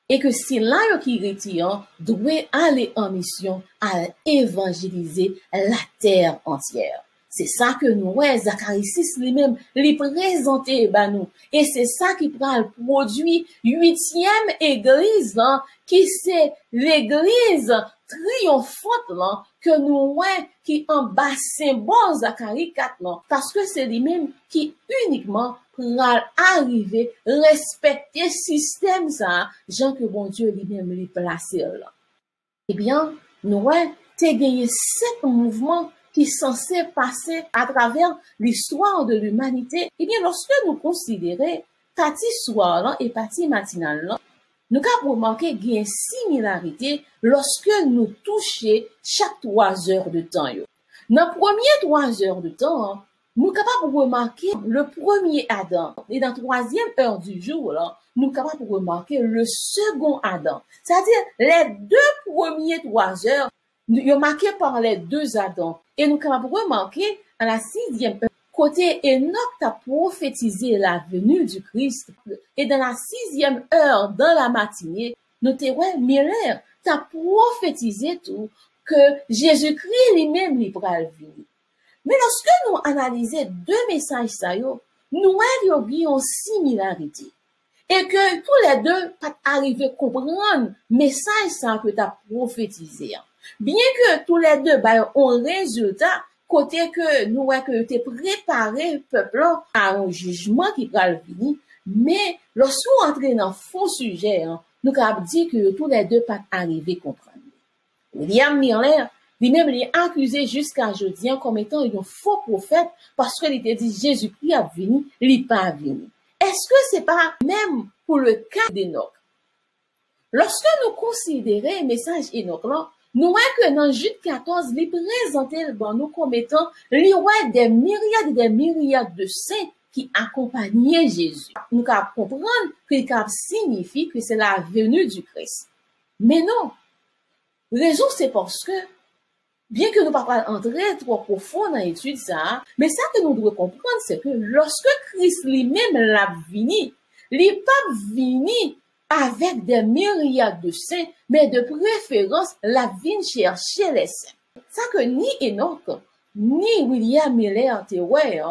et que si là, qui retient, doit aller en mission à évangéliser la terre entière. C'est ça que nous, Zacharie 6 lui-même, lui présenté, nous. Et c'est ça qui prend le produit 8e église, là, qui c'est l'église triomphante, là, que nous, qui en bas symbole Zacharie 4, là. Parce que c'est lui-même qui uniquement pour arriver, respecter système, ça, Jean que bon Dieu lui-même lui placé, là. Eh bien, nous, t'es gagné 7 mouvements qui sont censés passer à travers l'histoire de l'humanité. Eh bien, lorsque nous considérons partie soir là et partie matinale là, nous avons remarqué qu'il y a une similarité lorsque nous touchons chaque 3 heures de temps. Dans les premières 3 heures de temps, nous sommes capables de remarquer le premier Adam. Et dans la 3e heure du jour, là, nous sommes capables de remarquer le second Adam. C'est-à-dire, les 2 premières 3 heures, ils sont marqués par les 2 Adams. Et nous sommes capables de remarquer à la 6e heure, côté Enoch a prophétisé la venue du Christ. Et dans la 6e heure, dans la matinée, nous avons Miller a prophétisé tout que Jésus-Christ lui-même lui pral venir. Mais lorsque nous analysons 2 messages ça nous avons une similarité. Et que tous les deux pas arriver à comprendre message ça que tu as prophétisé. Bien que tous les deux ont résultat côté que nous que tu préparé peuple à un jugement qui va venir, mais lorsqu'on entre dans faux sujet, nous avons dit que tous les deux pas arriver à comprendre. William Miller lui-même il est accusé jusqu'à aujourd'hui comme étant un faux prophète parce qu'il était dit Jésus-Christ a venu, il n'est pas venu. Est-ce que c'est pas même pour le cas d'Enoch? Lorsque nous considérons le message Enoch là, nous voyons que dans Jude 14, il présentait nous comme étant des myriades et des myriades de saints qui accompagnaient Jésus. Nous devons comprendre que ça signifie que c'est la venue du Christ. Mais non. Raison, c'est parce que, bien que nous ne pas entrer trop profond dans l'étude ça, mais ça que nous devons comprendre, c'est que lorsque Christ lui-même l'a venu, il n'est pas venu avec des myriades de saints, mais de préférence, la vient chercher les saints. Ça que ni Enoch, ni William Miller,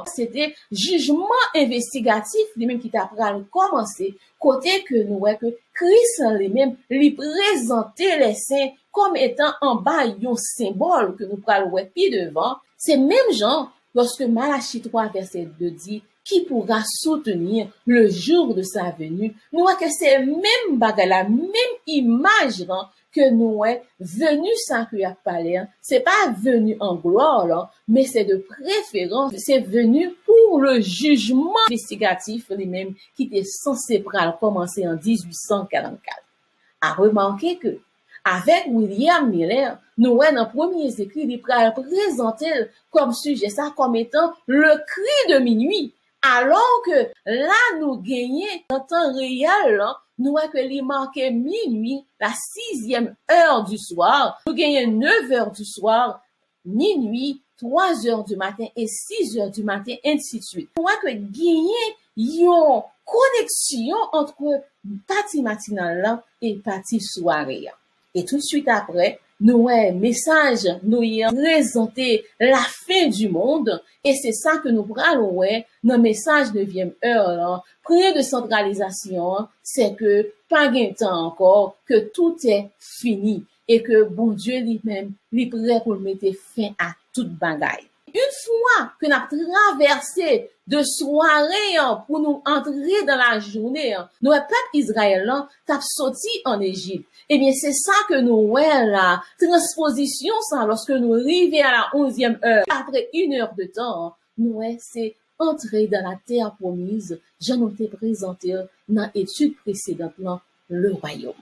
c'était jugement investigatif, lui-même qui t'a commencé, côté que nous voyons que Christ lui-même lui présentait les saints comme étant en bas un symbole que nous prenons puis devant. C'est même genre, lorsque Malachie 3, verset 2 dit, qui pourra soutenir le jour de sa venue. Nous voyons que c'est même bagarre, la même image que nous est venu sans qu'il y a parlé. C'est pas venu en gloire, là, mais c'est de préférence, c'est venu pour le jugement investigatif lui-même qui était censé commencer en 1844. À remarquer que, avec William Miller, nous voyons dans premiers écrits, il présenté comme sujet ça comme étant le cri de minuit. Alors que là, nous gagnons en temps réel, là, nous voyons que il manquait minuit, la 6e heure du soir. Nous gagnons 9 heures du soir, minuit, 3 heures du matin et 6 heures du matin, ainsi de suite. Nous voyons que gagner une connexion entre partie matinale là et partie soirée. Et tout de suite après, nous message, nous y présenté la fin du monde, et c'est ça que nous prenons, dans le message 9e heure, là, prière de centralisation, c'est que, pas de temps encore, que tout est fini, et que bon Dieu lui-même, lui prêt pour mettre fin à toute bagaille. Une fois que nous avons traversé de soirée pour nous entrer dans la journée, nous, le peuple israélien, t'a sorti en Égypte. Eh bien, c'est ça que nous voyons la transposition, ça, lorsque nous arrivons à la 11e heure. Après 1 heure de temps, nous, c'est entrer dans la terre promise. J'en ai présenté dans l'étude précédente, le royaume.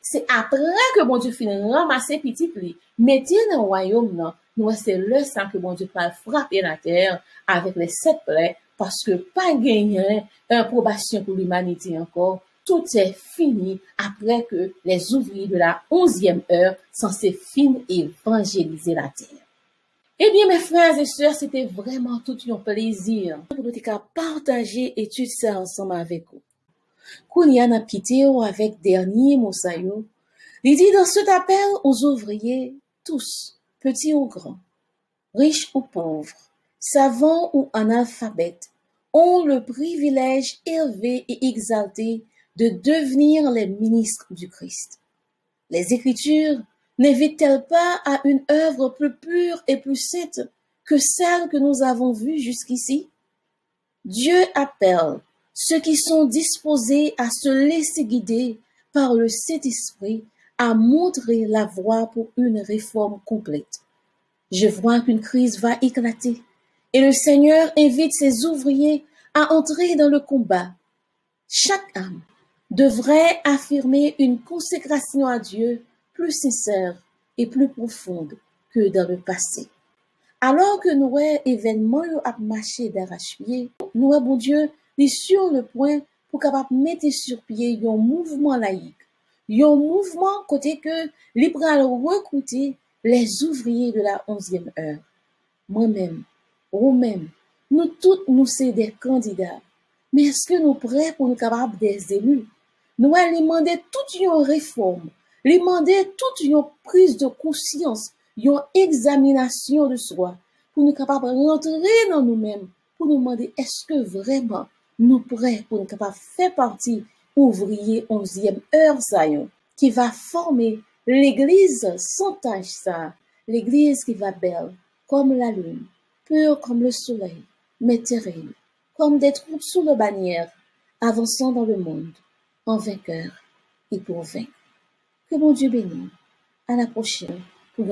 C'est après que bon Dieu finit ramasser petit pli, mettez dans le royaume, nous, c'est le sang que bon Dieu va frapper la terre avec les 7 plaies, parce que pas gagner approbation pour l'humanité encore. Tout est fini après que les ouvriers de la 11e heure censés finir évangéliser la terre. Eh bien, mes frères et sœurs, c'était vraiment tout un plaisir pour nous partager études ça ensemble avec vous. Qu'on y a n'a pitié avec dernier Moussaïou, il dit dans cet appel aux ouvriers, tous, petits ou grands, riches ou pauvres, savants ou analphabètes, ont le privilège élevé et exalté de devenir les ministres du Christ. Les Écritures n'invitent-elles pas à une œuvre plus pure et plus sainte que celle que nous avons vue jusqu'ici? Dieu appelle ceux qui sont disposés à se laisser guider par le Saint-Esprit à montrer la voie pour une réforme complète. Je vois qu'une crise va éclater et le Seigneur invite ses ouvriers à entrer dans le combat. Chaque âme devrait affirmer une consécration à Dieu plus sincère et plus profonde que dans le passé. Alors que nous événements a marché d'arrache-pied, nous bon Dieu est sur le point pour capable mettre sur pied un mouvement laïque, un mouvement côté que libéral recruter les ouvriers de la 11e heure. Moi-même, vous-même, nous tous nous sommes des candidats. Mais est-ce que nous prêts pour nous capables des élus? Nous allons demander toute une réforme, demander toute une prise de conscience, une examination de soi, pour nous capables de rentrer dans nous-mêmes, pour nous demander est-ce que vraiment nous prêts pour nous capables de faire partie ouvrier 11e heure qui va former l'église sans tache ça, l'église qui va belle comme la lune, pure comme le soleil, mais terrible, comme des troupes sous la bannière, avançant dans le monde, en vainqueur et pour vaincre. Que mon Dieu bénisse. À la prochaine pour